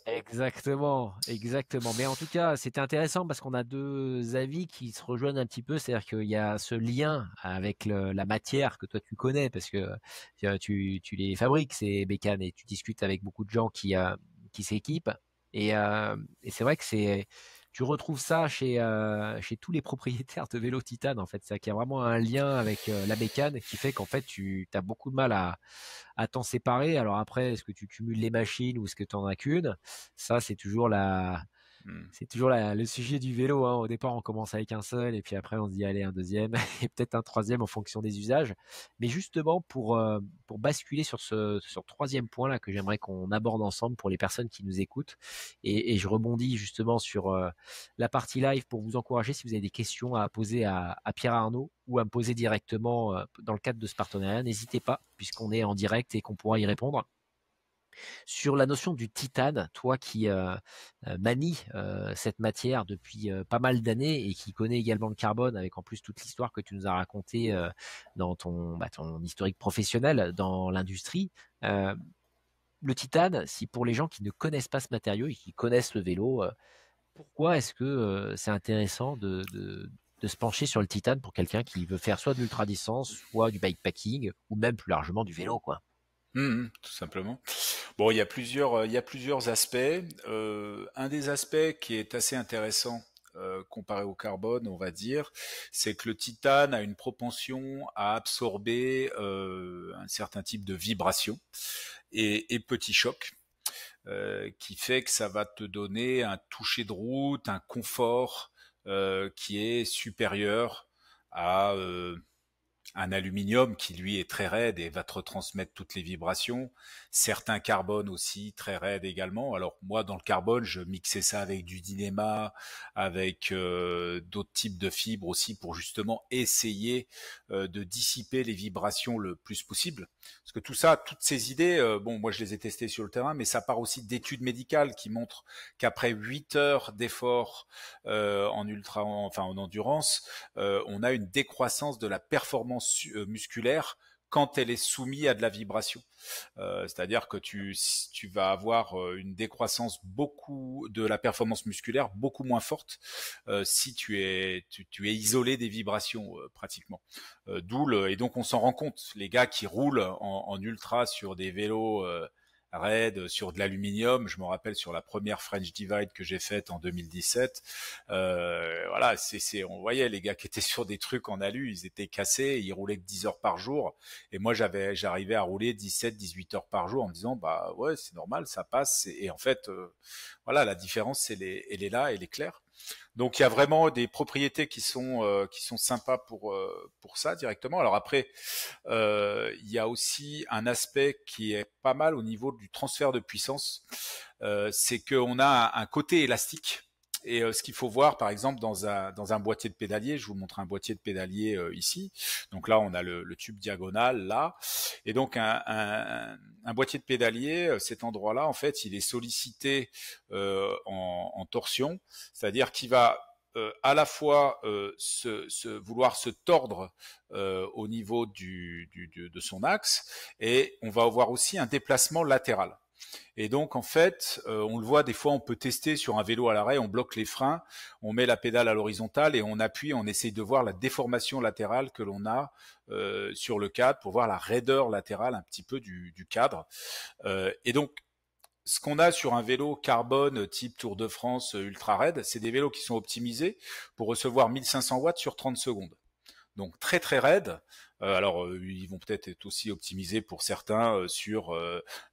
exactement, exactement. Mais en tout cas, c'était intéressant parce qu'on a deux avis qui se rejoignent un petit peu. C'est-à-dire qu'il y a ce lien avec la matière que toi tu connais parce que tu les fabriques, ces bécanes, et tu discutes avec beaucoup de gens qui s'équipent. Et c'est vrai que tu retrouves ça chez tous les propriétaires de vélos Titane, en fait. C'est qu'il y a vraiment un lien avec la bécane qui fait qu'en fait, tu as beaucoup de mal à t'en séparer. Alors après, est-ce que tu cumules les machines ou est-ce que tu en as qu'une? Ça, Hmm. c'est toujours le sujet du vélo, hein. Au départ, on commence avec un seul et puis après, on se dit, allez, un deuxième et peut-être un troisième en fonction des usages. Mais justement, pour basculer sur ce troisième point-là que j'aimerais qu'on aborde ensemble pour les personnes qui nous écoutent, et je rebondis justement sur la partie live pour vous encourager si vous avez des questions à poser à Pierre Arnaud ou à me poser directement dans le cadre de ce partenariat, n'hésitez pas, puisqu'on est en direct et qu'on pourra y répondre. Sur la notion du titane, toi qui manie cette matière depuis pas mal d'années et qui connaît également le carbone, avec en plus toute l'histoire que tu nous as racontée dans ton historique professionnel dans l'industrie, euh, le titane, si pour les gens qui ne connaissent pas ce matériau et qui connaissent le vélo, pourquoi est-ce que c'est intéressant de se pencher sur le titane pour quelqu'un qui veut faire soit de l'ultra-distance, soit du bikepacking, ou même plus largement du vélo, quoi? Tout simplement. Bon, il y a plusieurs aspects. Un des aspects qui est assez intéressant comparé au carbone, on va dire, c'est que le titane a une propension à absorber un certain type de vibration et petits chocs, qui fait que ça va te donner un toucher de route, un confort qui est supérieur à un aluminium qui lui est très raide et va te retransmettre toutes les vibrations. Certains carbones aussi très raides également. Alors moi dans le carbone, je mixais ça avec du Dynéma, avec d'autres types de fibres aussi pour justement essayer de dissiper les vibrations le plus possible. Parce que tout ça, toutes ces idées, bon moi je les ai testées sur le terrain, mais ça part aussi d'études médicales qui montrent qu'après 8 heures d'effort en endurance, on a une décroissance de la performance musculaire quand elle est soumise à de la vibration. C'est-à-dire que tu vas avoir une décroissance beaucoup de la performance musculaire beaucoup moins forte si tu es isolé des vibrations pratiquement. Et donc on s'en rend compte. Les gars qui roulent en ultra sur des vélos raides sur de l'aluminium. Je me rappelle sur la première French Divide que j'ai faite en 2017. Voilà, on voyait les gars qui étaient sur des trucs en alu, ils étaient cassés, ils roulaient que 10 heures par jour. Et moi, j'arrivais à rouler 17, 18 heures par jour en me disant, bah ouais, c'est normal, ça passe. Et en fait, voilà, la différence, elle est là, elle est claire. Donc il y a vraiment des propriétés qui sont sympas pour ça directement. Alors après, il y a aussi un aspect qui est pas mal au niveau du transfert de puissance, c'est qu'on a un côté élastique. Et ce qu'il faut voir, par exemple, dans un boîtier de pédalier, je vous montre un boîtier de pédalier ici. Donc là, on a le tube diagonal là, et donc un boîtier de pédalier, cet endroit-là, en fait, il est sollicité en torsion, c'est-à-dire qu'il va à la fois vouloir se tordre au niveau de son axe, et on va avoir aussi un déplacement latéral. Et donc en fait, on le voit des fois, on peut tester sur un vélo à l'arrêt, on bloque les freins, on met la pédale à l'horizontale et on appuie, on essaye de voir la déformation latérale que l'on a sur le cadre pour voir la raideur latérale un petit peu du cadre. Et donc ce qu'on a sur un vélo carbone type Tour de France ultra raide, c'est des vélos qui sont optimisés pour recevoir 1500 watts sur 30 secondes. Donc très très raide. Alors ils vont peut-être être aussi optimisés pour certains sur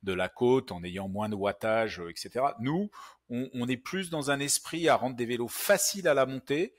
de la côte en ayant moins de wattage, etc. Nous, on est plus dans un esprit à rendre des vélos faciles à la montée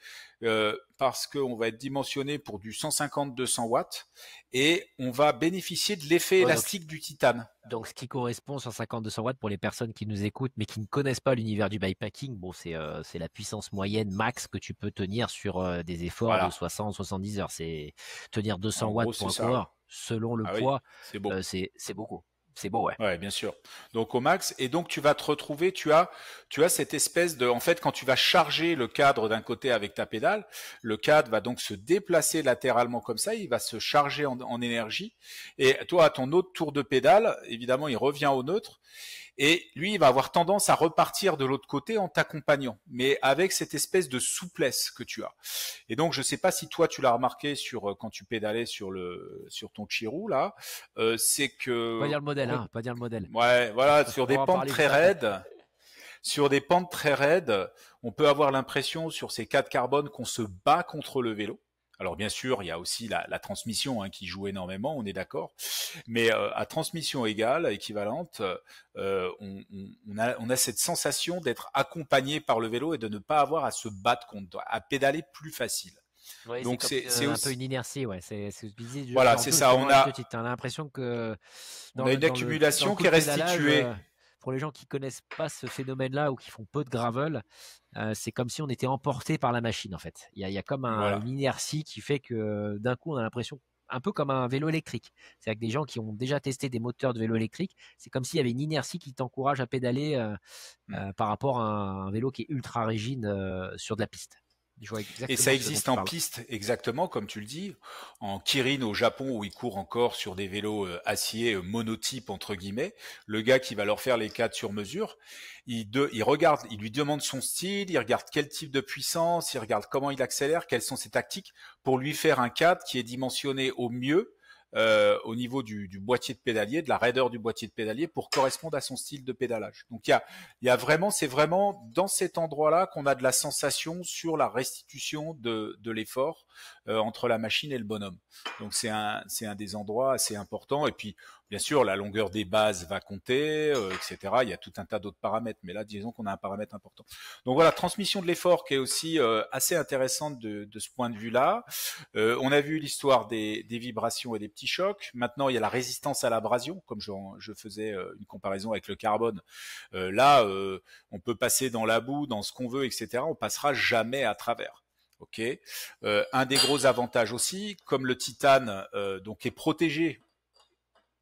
parce qu'on va être dimensionné pour du 150-200 watts et on va bénéficier de l'effet élastique du titane. Donc, ce qui correspond 150-200 watts pour les personnes qui nous écoutent mais qui ne connaissent pas l'univers du bikepacking, bon, c'est la puissance moyenne max que tu peux tenir sur des efforts de 60-70 heures. C'est tenir 200 watts pour un coureur selon le poids, c'est beau. C'est beaucoup. C'est beau, ouais. Ouais, bien sûr. Donc au max, et donc tu vas te retrouver, tu as cette espèce de, en fait, quand tu vas charger le cadre d'un côté avec ta pédale, le cadre va donc se déplacer latéralement comme ça, il va se charger en énergie, et toi, à ton autre tour de pédale, évidemment, il revient au neutre, et lui, il va avoir tendance à repartir de l'autre côté en t'accompagnant, mais avec cette espèce de souplesse que tu as. Et donc, je sais pas si toi, tu l'as remarqué quand tu pédalais sur ton Chirou, là, c'est que... Pas dire le modèle, hein, pas dire le modèle. Ouais, voilà, sur des pentes très raides, on peut avoir l'impression sur ces cas de carbone qu'on se bat contre le vélo. Alors bien sûr, il y a aussi la transmission qui joue énormément, on est d'accord. Mais à transmission égale, équivalente, on a cette sensation d'être accompagné par le vélo et de ne pas avoir à se battre contre, à pédaler plus facile. Ouais, donc c'est un peu une inertie, ouais. C'est ce que je disais. Voilà, c'est ça. On a l'impression que on a une accumulation qui est restituée. Pour les gens qui connaissent pas ce phénomène-là ou qui font peu de gravel, c'est comme si on était emporté par la machine en fait. Il y a comme une inertie qui fait que d'un coup on a l'impression un peu comme un vélo électrique. C'est-à-dire que des gens qui ont déjà testé des moteurs de vélo électrique, c'est comme s'il y avait une inertie qui t'encourage à pédaler par rapport à un vélo qui est ultra rigide sur de la piste. Et ça existe en piste, exactement comme tu le dis. En Kirin au Japon, où ils courent encore sur des vélos acier monotype entre guillemets, le gars qui va leur faire les cadres sur mesure, il regarde, il lui demande son style, il regarde quel type de puissance, il regarde comment il accélère, quelles sont ses tactiques pour lui faire un cadre qui est dimensionné au mieux au niveau du boîtier de pédalier, de la raideur du boîtier de pédalier pour correspondre à son style de pédalage. Donc il y a vraiment, c'est vraiment dans cet endroit-là qu'on a de la sensation sur la restitution de l'effort entre la machine et le bonhomme. Donc c'est un des endroits assez importants. Et puis bien sûr la longueur des bases va compter, etc. Il y a tout un tas d'autres paramètres, mais là disons qu'on a un paramètre important. Donc voilà, transmission de l'effort qui est aussi assez intéressante de ce point de vue-là. On a vu l'histoire des vibrations et des petits chocs. Maintenant, il y a la résistance à l'abrasion, comme je faisais une comparaison avec le carbone. Là, on peut passer dans la boue, dans ce qu'on veut, etc. On passera jamais à travers. Ok. Un des gros avantages aussi, comme le titane donc est protégé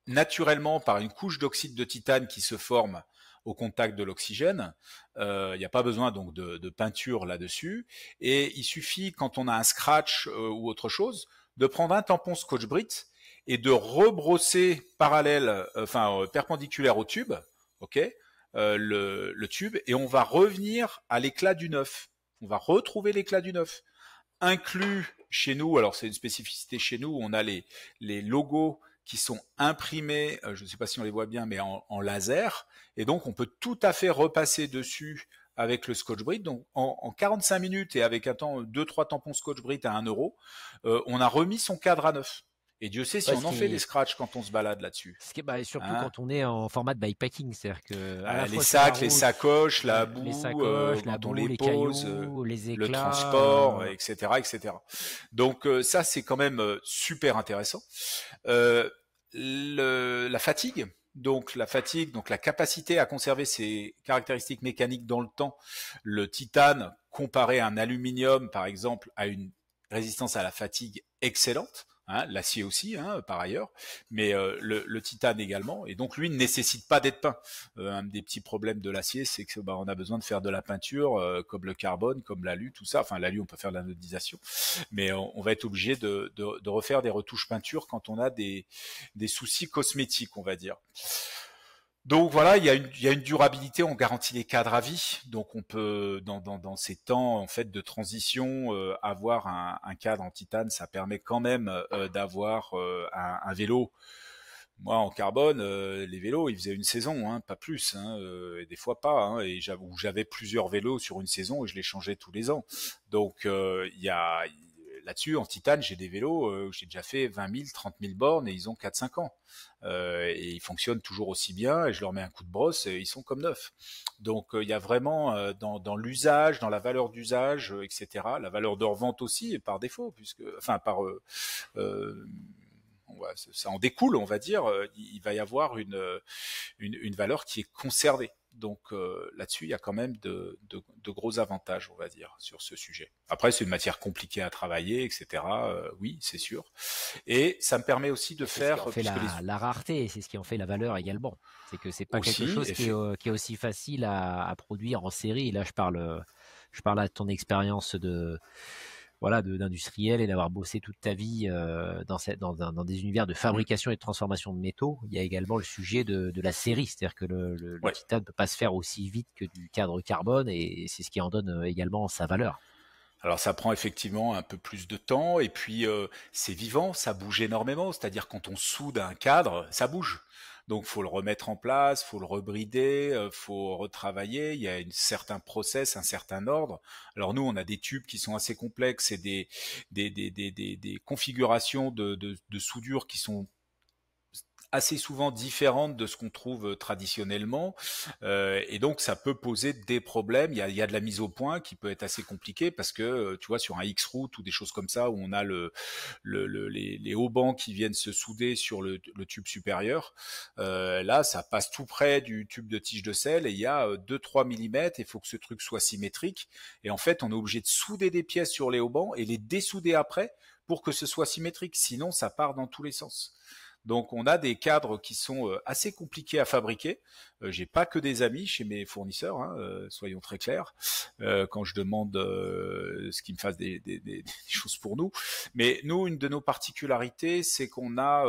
naturellement par une couche d'oxyde de titane qui se forme au contact de l'oxygène, il n'y a pas besoin donc de peinture là-dessus, et il suffit quand on a un scratch ou autre chose, de prendre un tampon Scotch-Brite et de rebrosser perpendiculaire au tube, ok, le tube, et on va revenir à l'éclat du neuf. On va retrouver l'éclat du neuf. Inclus chez nous, alors c'est une spécificité chez nous, on a les logos qui sont imprimés, je ne sais pas si on les voit bien, mais en laser. Et donc, on peut tout à fait repasser dessus avec le Scotch-Brite. Donc, en 45 minutes et avec 2-3 tampons Scotch-Brite à 1 euro, on a remis son cadre à neuf. Et Dieu sait si on en fait des scratchs quand on se balade là-dessus. Et surtout quand on est en format de bikepacking, c'est-à-dire que à la les fois sacs, route, les sacoches, la boue, quand on les les pose, cailloux, les éclats, le transport, etc., etc. Donc ça, c'est quand même super intéressant. La fatigue. Donc la fatigue, donc la capacité à conserver ses caractéristiques mécaniques dans le temps. Le titane, comparé à un aluminium, par exemple, a une résistance à la fatigue excellente. L'acier aussi, par ailleurs, mais le titane également. Et donc lui ne nécessite pas d'être peint. Un des petits problèmes de l'acier, c'est que on a besoin de faire de la peinture, comme le carbone, comme l'alu, tout ça. Enfin, l'alu, on peut faire de l'anodisation, mais on va être obligé de refaire des retouches peinture quand on a des soucis cosmétiques, on va dire. Donc voilà, il y a une durabilité, on garantit les cadres à vie, donc on peut dans ces temps en fait de transition avoir un cadre en titane, ça permet quand même d'avoir un vélo. Moi en carbone, les vélos ils faisaient une saison, pas plus, et des fois pas, et j'avais plusieurs vélos sur une saison et je les changeais tous les ans. Donc il y a là-dessus, en titane, j'ai des vélos, j'ai déjà fait 20 000, 30 000 bornes et ils ont 4-5 ans. Et ils fonctionnent toujours aussi bien et je leur mets un coup de brosse et ils sont comme neufs. Donc il y a vraiment dans l'usage, dans la valeur d'usage, etc. La valeur de revente aussi par défaut, ça en découle, on va dire. Il va y avoir une valeur qui est conservée. Donc là-dessus, il y a quand même de gros avantages, on va dire, sur ce sujet. Après, c'est une matière compliquée à travailler, etc. Oui, c'est sûr. Et ça me permet aussi de faire... Ce qui en fait la rareté, c'est ce qui en fait la valeur également. C'est que c'est pas quelque chose qui est aussi facile à produire en série. Et là, je parle à ton expérience d'industriel et d'avoir bossé toute ta vie dans des univers de fabrication et de transformation de métaux. Il y a également le sujet de la série, c'est-à-dire que le titane ne peut pas se faire aussi vite que du cadre carbone et c'est ce qui en donne également sa valeur. Alors ça prend effectivement un peu plus de temps et puis c'est vivant, ça bouge énormément, c'est-à-dire quand on soude un cadre, ça bouge. Donc faut le remettre en place, faut le rebrider, faut retravailler, il y a un certain process, un certain ordre. Alors nous on a des tubes qui sont assez complexes et des configurations de soudure qui sont assez souvent différentes de ce qu'on trouve traditionnellement, et donc ça peut poser des problèmes. Il y a de la mise au point qui peut être assez compliquée parce que tu vois sur un X-Route ou des choses comme ça où on a les haubans qui viennent se souder sur le tube supérieur, là ça passe tout près du tube de tige de sel et il y a 2-3 mm, il faut que ce truc soit symétrique et en fait on est obligé de souder des pièces sur les haubans et les dessouder après pour que ce soit symétrique, sinon ça part dans tous les sens. Donc on a des cadres qui sont assez compliqués à fabriquer. J'ai pas que des amis chez mes fournisseurs, soyons très clairs, quand je demande ce qu'ils me fassent des choses pour nous. Mais nous, une de nos particularités, c'est qu'on a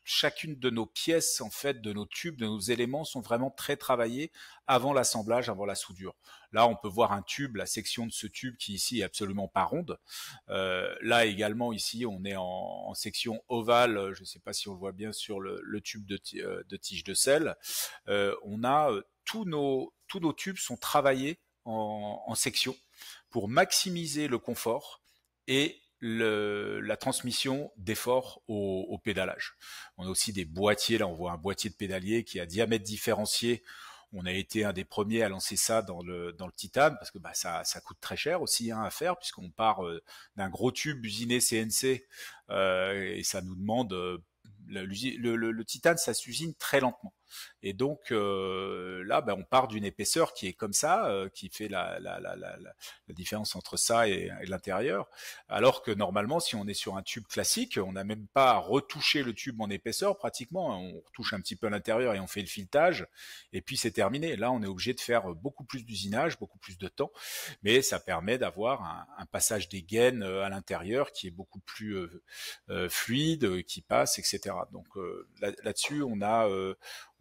chacune de nos pièces, en fait, de nos tubes, de nos éléments sont vraiment très travaillés avant l'assemblage, avant la soudure. Là, on peut voir un tube, la section de ce tube qui ici est absolument pas ronde. Là également, ici, on est en section ovale. Je ne sais pas si on le voit bien sur le tube de tige de sel. On a tous nos tubes sont travaillés en section pour maximiser le confort et la transmission d'effort au pédalage. On a aussi des boîtiers, là on voit un boîtier de pédalier qui a diamètre différencié. On a été un des premiers à lancer ça dans le titane parce que ça coûte très cher aussi à faire puisqu'on part d'un gros tube usiné CNC et ça nous demande le titane, ça s'usine très lentement. Et donc là, on part d'une épaisseur qui est comme ça, qui fait la différence entre ça et l'intérieur. Alors que normalement, si on est sur un tube classique, on n'a même pas à retoucher le tube en épaisseur pratiquement. On retouche un petit peu à l'intérieur et on fait le filetage. Et puis c'est terminé. Là, on est obligé de faire beaucoup plus d'usinage, beaucoup plus de temps. Mais ça permet d'avoir un passage des gaines à l'intérieur qui est beaucoup plus fluide, qui passe, etc. Donc là-dessus, on a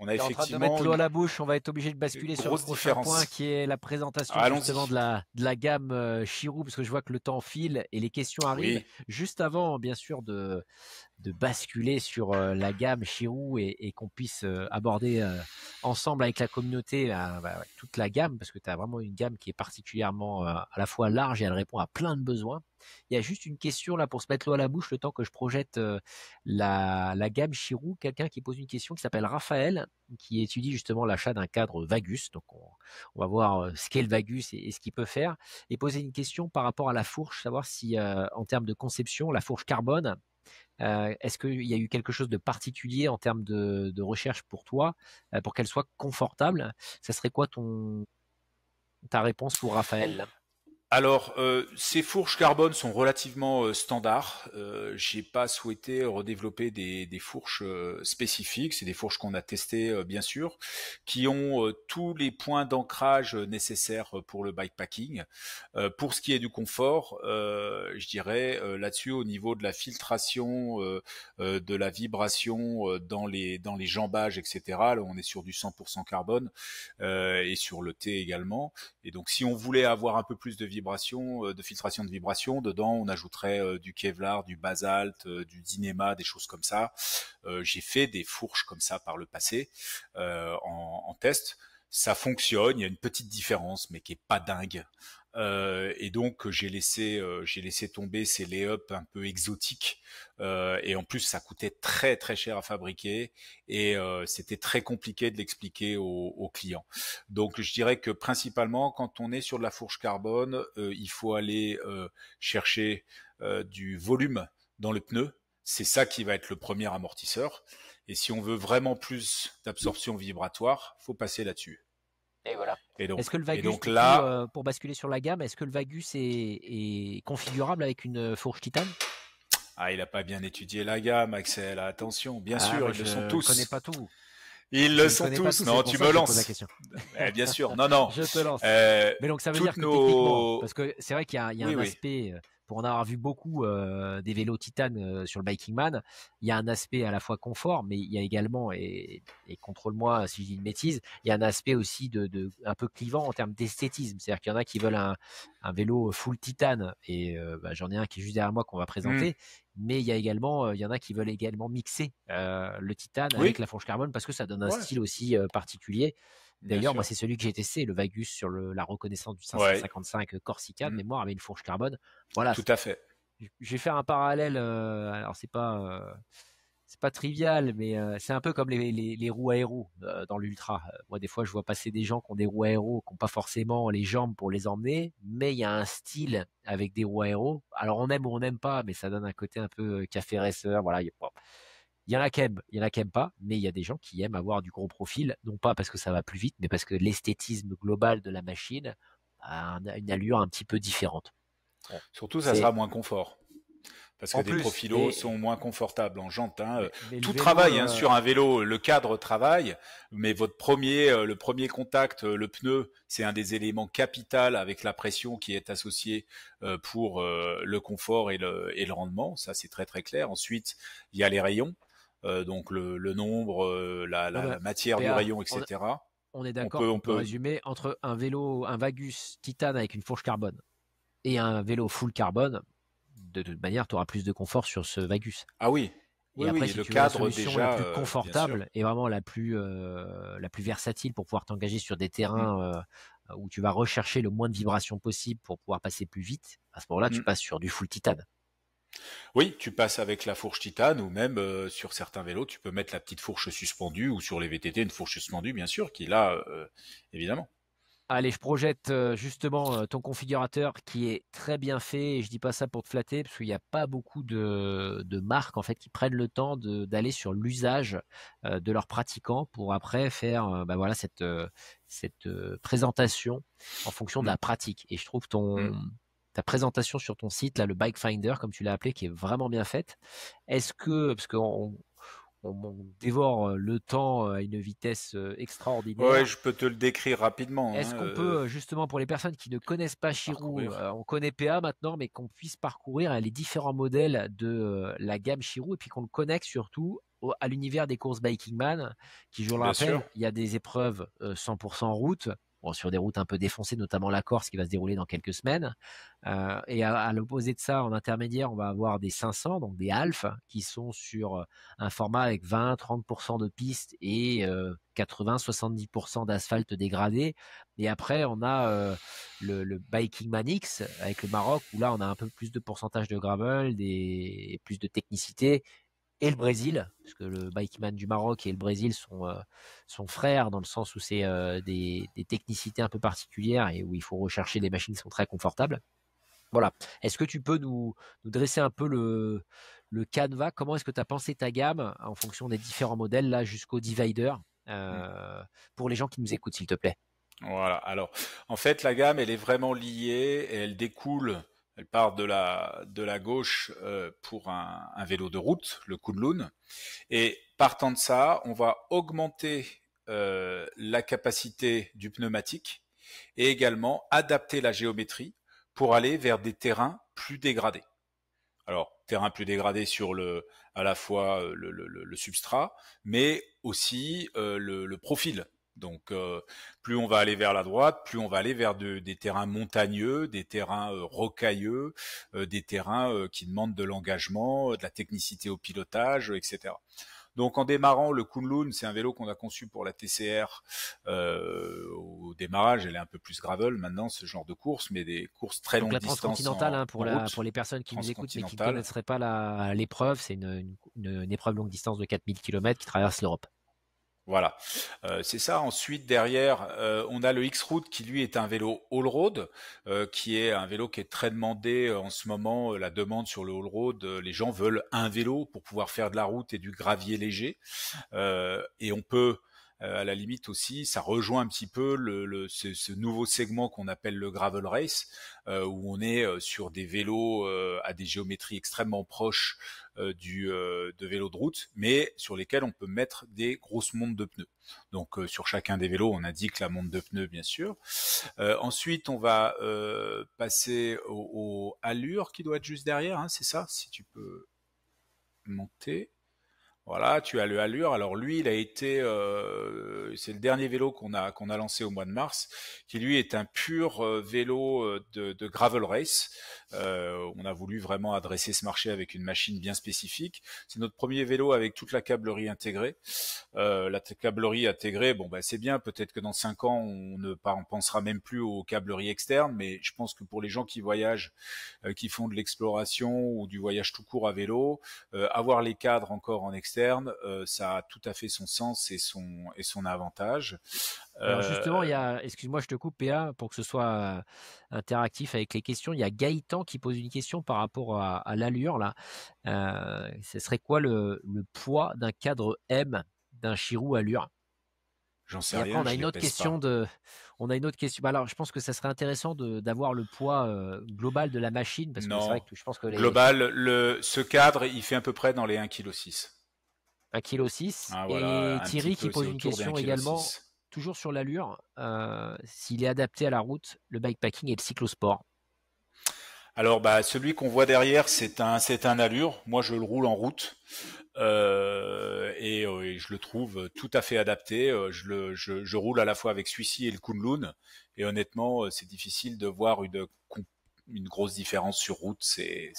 effectivement en train de mettre l'eau à la bouche, on va être obligé de basculer sur le prochain point qui est la présentation justement de la gamme Chirou, parce que je vois que le temps file et les questions arrivent. Oui. Juste avant, bien sûr, de basculer sur la gamme Chirou et qu'on puisse aborder ensemble avec la communauté toute la gamme, parce que tu as vraiment une gamme qui est particulièrement à la fois large et elle répond à plein de besoins. Il y a juste une question là pour se mettre l'eau à la bouche le temps que je projette la gamme Chirou. Quelqu'un qui pose une question qui s'appelle Raphaël, qui étudie justement l'achat d'un cadre Vagus. Donc on va voir ce qu'est le Vagus et ce qu'il peut faire. Et poser une question par rapport à la fourche, savoir si en termes de conception, la fourche carbone, est-ce qu'il y a eu quelque chose de particulier en termes de recherche pour toi, pour qu'elle soit confortable? Ça serait quoi ta réponse pour Raphaël? Alors, ces fourches carbone sont relativement standards. J'ai pas souhaité redévelopper des fourches spécifiques. C'est des fourches qu'on a testées, bien sûr, qui ont tous les points d'ancrage nécessaires pour le bikepacking. Pour ce qui est du confort, je dirais là-dessus, au niveau de la filtration, de la vibration dans les jambages, etc. Là, on est sur du 100% carbone et sur le T également. Et donc, si on voulait avoir un peu plus de de filtration de vibration, dedans, on ajouterait du Kevlar, du basalte, du Dynéma, des choses comme ça. J'ai fait des fourches comme ça par le passé en test. Ça fonctionne, il y a une petite différence, mais qui est pas dingue. Et donc j'ai laissé tomber ces lay-up un peu exotiques. Et en plus, ça coûtait très très cher à fabriquer et c'était très compliqué de l'expliquer aux clients. Donc je dirais que principalement, quand on est sur de la fourche carbone, il faut aller chercher du volume dans le pneu. C'est ça qui va être le premier amortisseur. Et si on veut vraiment plus d'absorption vibratoire, faut passer là-dessus. Et voilà. Et donc, est-ce que le Vagus, donc là, pour basculer sur la gamme, est-ce que le Vagus est configurable avec une fourche titane? il n'a pas bien étudié la gamme, Axel. Attention, bien sûr, ils le sont tous. Je connais pas tout. Ils le sont tous. Non, tu me lances. Bien sûr. Non. Je te lance. Mais donc ça veut dire que techniquement, parce que c'est vrai qu'il y a un aspect. Pour en avoir vu beaucoup des vélos titane sur le Biking Man, il y a un aspect à la fois confort, mais il y a également, et contrôle-moi si je dis une bêtise, il y a un aspect aussi de un peu clivant en termes d'esthétisme. C'est-à-dire qu'il y en a qui veulent un vélo full titane, et j'en ai un qui est juste derrière moi qu'on va présenter, mais il y en a qui veulent également mixer le titane avec la fourche carbone parce que ça donne un style aussi particulier. D'ailleurs, moi, c'est celui que j'ai testé, le Vagus, sur la reconnaissance du 555 Corsica de mémoire avec une fourche carbone. Voilà. Tout à fait. Je vais faire un parallèle. Alors, c'est pas trivial, mais c'est un peu comme les roues aéro dans l'ultra. Moi, des fois, je vois passer des gens qui ont des roues aéro, qui n'ont pas forcément les jambes pour les emmener, mais il y a un style avec des roues aéro. Alors, on aime ou on n'aime pas, mais ça donne un côté un peu café racer. Voilà. Il y en a qui aiment pas, mais il y a des gens qui aiment avoir du gros profil, non pas parce que ça va plus vite, mais parce que l'esthétisme global de la machine a une allure un petit peu différente. Surtout, ça sera moins confort. Parce que des profilos sont moins confortables en jante. Tout travaille sur un vélo, le cadre travaille, mais le premier contact, le pneu, c'est un des éléments capitaux avec la pression qui est associée pour le confort et le rendement. Ça, c'est très très clair. Ensuite, il y a les rayons. Donc le nombre, la matière du rayon, etc. On est d'accord, on peut résumer entre un Vagus titane avec une fourche carbone et un vélo full carbone. De toute manière, tu auras plus de confort sur ce Vagus. Ah oui. Et après, si le tu veux la cadre solution la plus confortable et vraiment la plus versatile pour pouvoir t'engager sur des terrains où tu vas rechercher le moins de vibrations possible pour pouvoir passer plus vite, à ce moment-là, tu passes sur du full titane. Oui, tu passes avec la fourche titane ou même sur certains vélos, tu peux mettre la petite fourche suspendue ou sur les VTT, une fourche suspendue, bien sûr, qui est là, évidemment. Allez, je projette justement ton configurateur qui est très bien fait, et je dis pas ça pour te flatter, parce qu'il n'y a pas beaucoup de marques en fait qui prennent le temps d'aller sur l'usage de leurs pratiquants pour après faire cette présentation en fonction de la pratique. Et je trouve ta présentation sur ton site, là, le Bike Finder, comme tu l'as appelé, qui est vraiment bien faite. Est-ce que, parce qu'on dévore le temps à une vitesse extraordinaire. Ouais, je peux te le décrire rapidement. Est-ce qu'on peut, justement, pour les personnes qui ne connaissent pas Chirou, on connaît PA maintenant, mais qu'on puisse parcourir les différents modèles de la gamme Chirou et puis qu'on le connecte surtout à l'univers des courses Biking Man, qui, je le rappelle, il y a des épreuves 100% route, bon, sur des routes un peu défoncées, notamment la Corse qui va se dérouler dans quelques semaines. Et à l'opposé de ça, en intermédiaire, on va avoir des 500, donc des half, qui sont sur un format avec 20-30% de pistes et 80-70% d'asphalte dégradé. Et après, on a le Biking Man X avec le Maroc, où là, on a un peu plus de pourcentage de gravel, plus de technicité. Et le Brésil, parce que le Bikeman du Maroc et le Brésil sont frères dans le sens où c'est des technicités un peu particulières et où il faut rechercher des machines qui sont très confortables. Voilà. Est-ce que tu peux nous dresser un peu le canevas? Comment est-ce que tu as pensé ta gamme en fonction des différents modèles, là, jusqu'au Divider, pour les gens qui nous écoutent, s'il te plaît? Voilà. Alors, en fait, la gamme, elle est vraiment liée et elle découle. Elle part de la gauche pour un vélo de route, le Kunlun. Et partant de ça, on va augmenter la capacité du pneumatique et également adapter la géométrie pour aller vers des terrains plus dégradés. Alors, terrain plus dégradé sur à la fois le substrat, mais aussi le profil. Donc, plus on va aller vers la droite, plus on va aller vers des terrains montagneux, des terrains rocailleux, des terrains qui demandent de l'engagement, de la technicité au pilotage, etc. Donc en démarrant, le Kunlun, c'est un vélo qu'on a conçu pour la TCR. Au démarrage, elle est un peu plus gravel maintenant, ce genre de course, mais des courses très Donc longue la distance transcontinentale, en route. pour les personnes qui nous écoutent mais qui ne Transcontinentale. connaisseraient pas l'épreuve, c'est une épreuve longue distance de 4000 km qui traverse l'Europe. Voilà, c'est ça. Ensuite, derrière, on a le X-Route qui lui est un vélo all-road, qui est un vélo qui est très demandé en ce moment. La demande sur le all-road, les gens veulent un vélo pour pouvoir faire de la route et du gravier léger. Et on peut, à la limite aussi, ça rejoint un petit peu ce nouveau segment qu'on appelle le gravel race, où on est sur des vélos à des géométries extrêmement proches de vélos de route, mais sur lesquels on peut mettre des grosses montes de pneus. Donc sur chacun des vélos, on indique la monte de pneus, bien sûr. Ensuite, on va passer au Allure qui doit être juste derrière, hein, c'est ça, si tu peux monter. Voilà, tu as le Allure. Alors lui, il a été, c'est le dernier vélo qu'on a lancé au mois de mars, qui lui est un pur vélo de gravel race. On a voulu vraiment adresser ce marché avec une machine bien spécifique. C'est notre premier vélo avec toute la câblerie intégrée. La câblerie intégrée, bon bah c'est bien. Peut-être que dans 5 ans, on pensera même plus aux câbleries externes, mais je pense que pour les gens qui voyagent, qui font de l'exploration ou du voyage tout court à vélo, avoir les cadres encore en externe, ça a tout à fait son sens et son avantage. Alors justement, excuse-moi, je te coupe, PA, pour que ce soit interactif avec les questions. Il y a Gaëtan qui pose une question par rapport à l'allure là. Ce serait quoi le poids d'un cadre M d'un Chirou Allure? J'en sais Et après, rien, je les pèse pas. on a une autre question. Bah alors, je pense que ça serait intéressant d'avoir le poids global de la machine, parce que c'est vrai Non. que je pense que Global, ce cadre, il fait à peu près dans les 1,6 kg. 1,6 kg. Ah, Et voilà, un petit Thierry qui peu, c'est pose une autour des question 1,6 également, kg. toujours sur l'allure, s'il est adapté à la route, le bikepacking et le cyclosport. Alors, bah, celui qu'on voit derrière, c'est un Allure. Moi, je le roule en route. Et je le trouve tout à fait adapté. Je roule à la fois avec celui-ci et le Kunlun. Et honnêtement, c'est difficile de voir une grosse différence sur route. C'est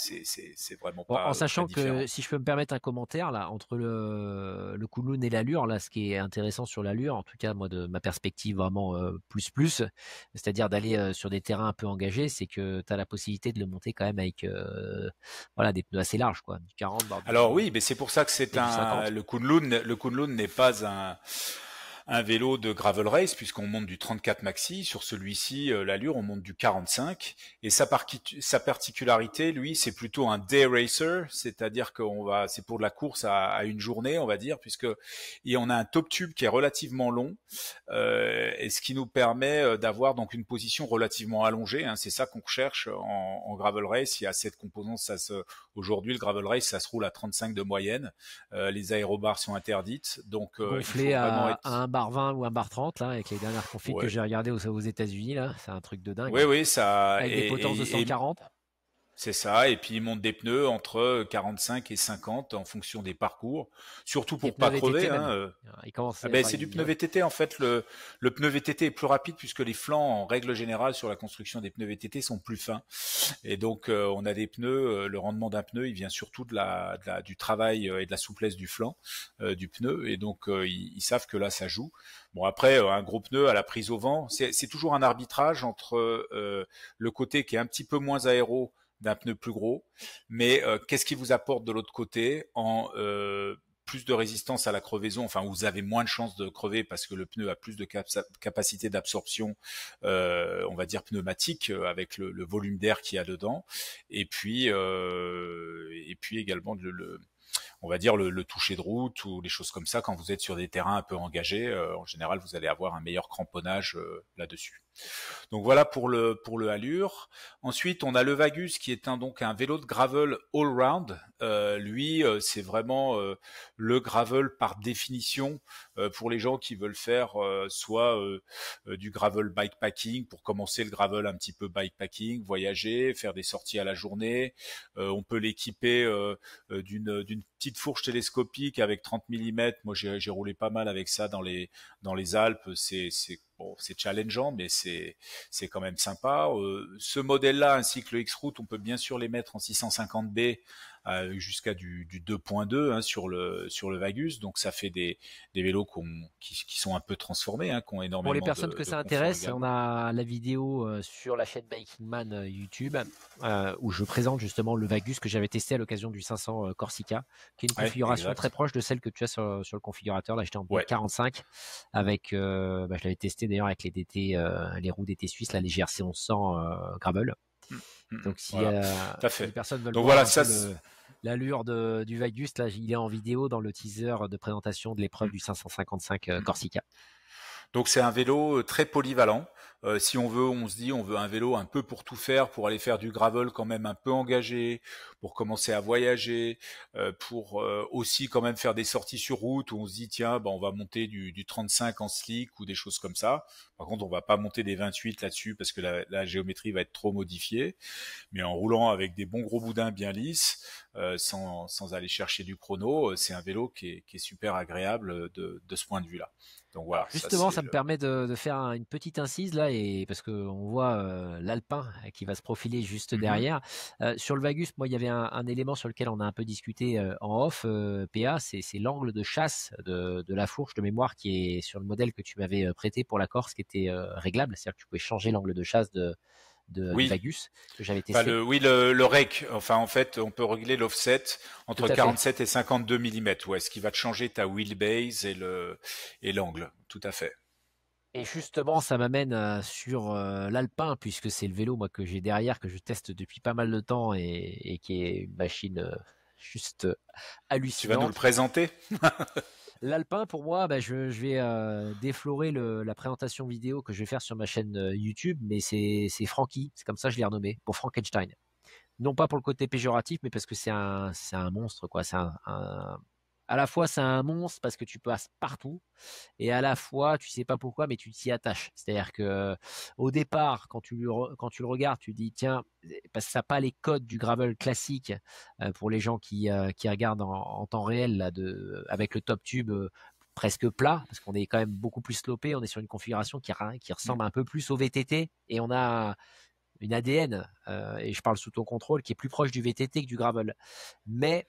vraiment Bon, en pas très sachant que, différent. si je peux me permettre un commentaire, là, entre le Kunlun et l'allure, là, ce qui est intéressant sur l'allure, en tout cas, moi, de ma perspective vraiment plus, c'est-à-dire d'aller sur des terrains un peu engagés, c'est que tu as la possibilité de le monter quand même avec voilà, des pneus assez larges, quoi, du 40, voire Alors oui, mais c'est pour ça que et du 50. Le Kunlun n'est pas un vélo de gravel race puisqu'on monte du 34 maxi. Sur celui-ci, l'allure, on monte du 45. Et sa particularité, lui, c'est plutôt un day racer, c'est-à-dire c'est pour de la course à une journée, on va dire, et on a un top tube qui est relativement long, et ce qui nous permet d'avoir donc une position relativement allongée. Hein, c'est ça qu'on recherche en gravel race. Il y a cette composante, aujourd'hui, le gravel race, ça se roule à 35 de moyenne. Les aérobars sont interdites, donc il Gonflé faut vraiment à être. 1 bar 20 ou 1 bar 30, là, avec les dernières configs que Ouais. j'ai regardées aux États-Unis, là, c'est un truc de dingue, Oui, hein. oui, ça Avec des potences de et 140. C'est ça, et puis ils montent des pneus entre 45 et 50 en fonction des parcours, surtout Des pour pneus pas VTT crever, même. hein. Il commence, Ah ben, enfin, c'est du pneu VTT en fait. Le pneu VTT est plus rapide puisque les flancs, en règle générale, sur la construction des pneus VTT sont plus fins. Et donc on a des pneus. Le rendement d'un pneu, il vient surtout du travail et de la souplesse du flanc du pneu. Et donc ils savent que là, ça joue. Bon après, un gros pneu à la prise au vent, c'est toujours un arbitrage entre le côté qui est un petit peu moins aéro d'un pneu plus gros, mais qu'est-ce qui vous apporte de l'autre côté en plus de résistance à la crevaison, enfin vous avez moins de chances de crever parce que le pneu a plus de capacité d'absorption, on va dire pneumatique, avec le volume d'air qu'il y a dedans, et puis également on va dire le toucher de route ou les choses comme ça. Quand vous êtes sur des terrains un peu engagés, en général vous allez avoir un meilleur cramponnage là-dessus. Donc voilà pour le Allure. Ensuite, on a le Vagus qui est donc un vélo de gravel all-round. Lui, c'est vraiment le gravel par définition pour les gens qui veulent faire soit du gravel bikepacking pour commencer le gravel un petit peu bikepacking, voyager, faire des sorties à la journée. On peut l'équiper d'une petite fourche télescopique avec 30 mm. Moi, j'ai roulé pas mal avec ça dans les Alpes. Bon, c'est challengeant, mais c'est quand même sympa. Ce modèle-là, ainsi que le X-Route, on peut bien sûr les mettre en 650B jusqu'à du 2.2 hein, sur le Vagus. Donc ça fait des vélos qui sont un peu transformés, hein, qui ont Pour les énormément personnes que de ça confort intéresse, on également. a la vidéo sur la chaîne Biking Man YouTube où je présente justement le Vagus que j'avais testé à l'occasion du 500 Corsica, qui est une Ouais, configuration très exact. proche de celle que tu as sur le configurateur. Là, j'étais en Ouais. 45 avec, je l'avais testé d'ailleurs avec les roues d'été suisses, la les GRC 1100 Gravel. Donc Voilà, tout à si les fait. personnes veulent Donc voir voilà, un peu l'allure du Vagus, là, il est en vidéo dans le teaser de présentation de l'épreuve du 555 Corsica. donc c'est un vélo très polyvalent. Si on se dit, on veut un vélo un peu pour tout faire, pour aller faire du gravel quand même un peu engagé, pour commencer à voyager, pour aussi quand même faire des sorties sur route où on se dit tiens, on va monter du 35 en slick ou des choses comme ça. Par contre, on va pas monter des 28 là-dessus parce que la géométrie va être trop modifiée. Mais en roulant avec des bons gros boudins bien lisses, sans aller chercher du chrono, c'est un vélo qui est super agréable de ce point de vue-là. Donc Alors voilà, ça justement, c'est ça me permet de faire une petite incise là, et parce qu'on voit l'Alpin qui va se profiler juste Mhm. derrière. Sur le Vagus, moi, il y avait un élément sur lequel on a un peu discuté en off, PA, c'est l'angle de chasse de la fourche de mémoire qui est sur le modèle que tu m'avais prêté pour la Corse, qui était réglable, c'est-à-dire que tu pouvais changer l'angle de chasse du Oui, Vagus que j'avais enfin testé. le rec. Enfin en fait, on peut régler l'offset Tout entre à fait. 47 et 52 mm. Ouais, ce qui va te changer ta wheelbase et l'angle. Tout à fait. Et justement, ça m'amène sur l'Alpin, puisque c'est le vélo moi que j'ai derrière, que je teste depuis pas mal de temps et qui est une machine juste Tu vas nous le hallucinante. présenter? L'Alpin, pour moi, je vais déflorer la présentation vidéo que je vais faire sur ma chaîne YouTube, mais c'est Frankie, c'est comme ça que je l'ai renommé, pour Frankenstein. Non pas pour le côté péjoratif, mais parce que c'est un monstre, quoi. À la fois, c'est un monstre parce que tu passes partout, et à la fois, tu sais pas pourquoi, mais tu t'y attaches. C'est-à-dire que au départ, quand tu le regardes, tu dis tiens, parce que ça n'a pas les codes du gravel classique pour les gens qui regardent en temps réel là, avec le top tube presque plat, parce qu'on est quand même beaucoup plus slopé, on est sur une configuration qui ressemble un peu plus au VTT, et on a une ADN, et je parle sous ton contrôle, qui est plus proche du VTT que du gravel. Mais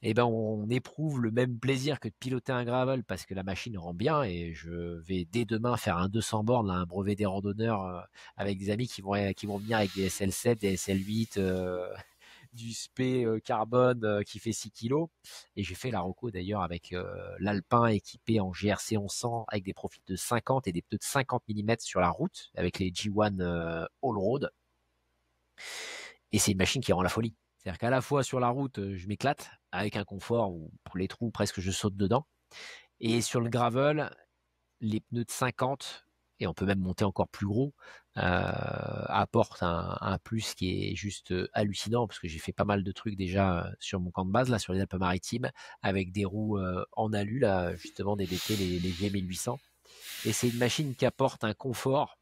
eh ben, on éprouve le même plaisir que de piloter un gravel parce que la machine rend bien, et je vais dès demain faire un 200 bornes, là, un brevet des randonneurs avec des amis qui vont venir avec des SL7, des SL8, du SP carbone qui fait 6 kilos. Et j'ai fait la reco d'ailleurs avec l'Alpin équipé en GRC 1100 avec des profils de 50 et des pneus de 50 mm sur la route avec les G1 All Road. Et c'est une machine qui rend la folie. C'est-à-dire qu'à la fois sur la route, je m'éclate avec un confort où pour les trous, presque je saute dedans. Et sur le gravel, les pneus de 50, et on peut même monter encore plus gros, apportent un plus qui est juste hallucinant, parce que j'ai fait pas mal de trucs déjà sur mon camp de base, là, sur les Alpes-Maritimes, avec des roues en alu, là, justement des BT, les G1800. Et c'est une machine qui apporte un confort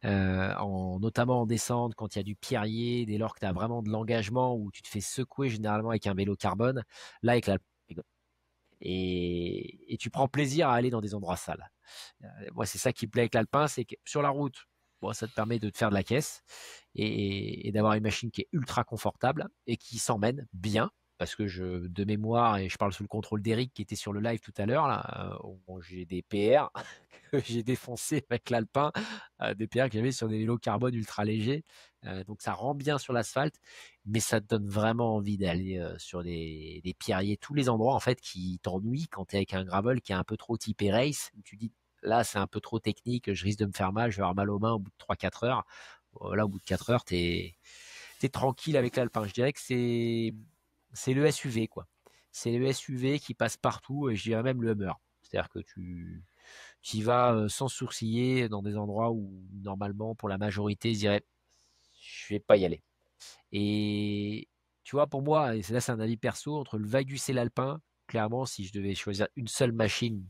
notamment en descente, quand il y a du pierrier, dès lors que tu as vraiment de l'engagement, où tu te fais secouer généralement avec un vélo carbone. Là, avec l'Alpin, et tu prends plaisir à aller dans des endroits sales. Moi, c'est ça qui me plaît avec l'Alpin, c'est que sur la route, bon, ça te permet de te faire de la caisse et d'avoir une machine qui est ultra confortable et qui s'emmène bien. Parce que de mémoire, et je parle sous le contrôle d'Eric qui était sur le live tout à l'heure, là, où j'ai des PR que j'ai défoncé avec l'Alpin, des PR que j'avais sur des vélos carbone ultra légers. Donc ça rend bien sur l'asphalte, mais ça te donne vraiment envie d'aller sur des pierriers, tous les endroits en fait qui t'ennuient quand tu es avec un gravel qui est un peu trop typé race, où tu dis là c'est un peu trop technique, je risque de me faire mal, je vais avoir mal aux mains au bout de 3-4 heures. Là au bout de 4 heures, t'es tranquille avec l'Alpin. Je dirais que c'est le SUV, quoi. C'est le SUV qui passe partout, et je dirais même le Hummer. C'est-à-dire que tu y vas sans sourciller dans des endroits où, normalement, pour la majorité, je dirais, je vais pas y aller. Et tu vois, pour moi, et là, c'est un avis perso, entre le Vagus et l'Alpin, clairement, si je devais choisir une seule machine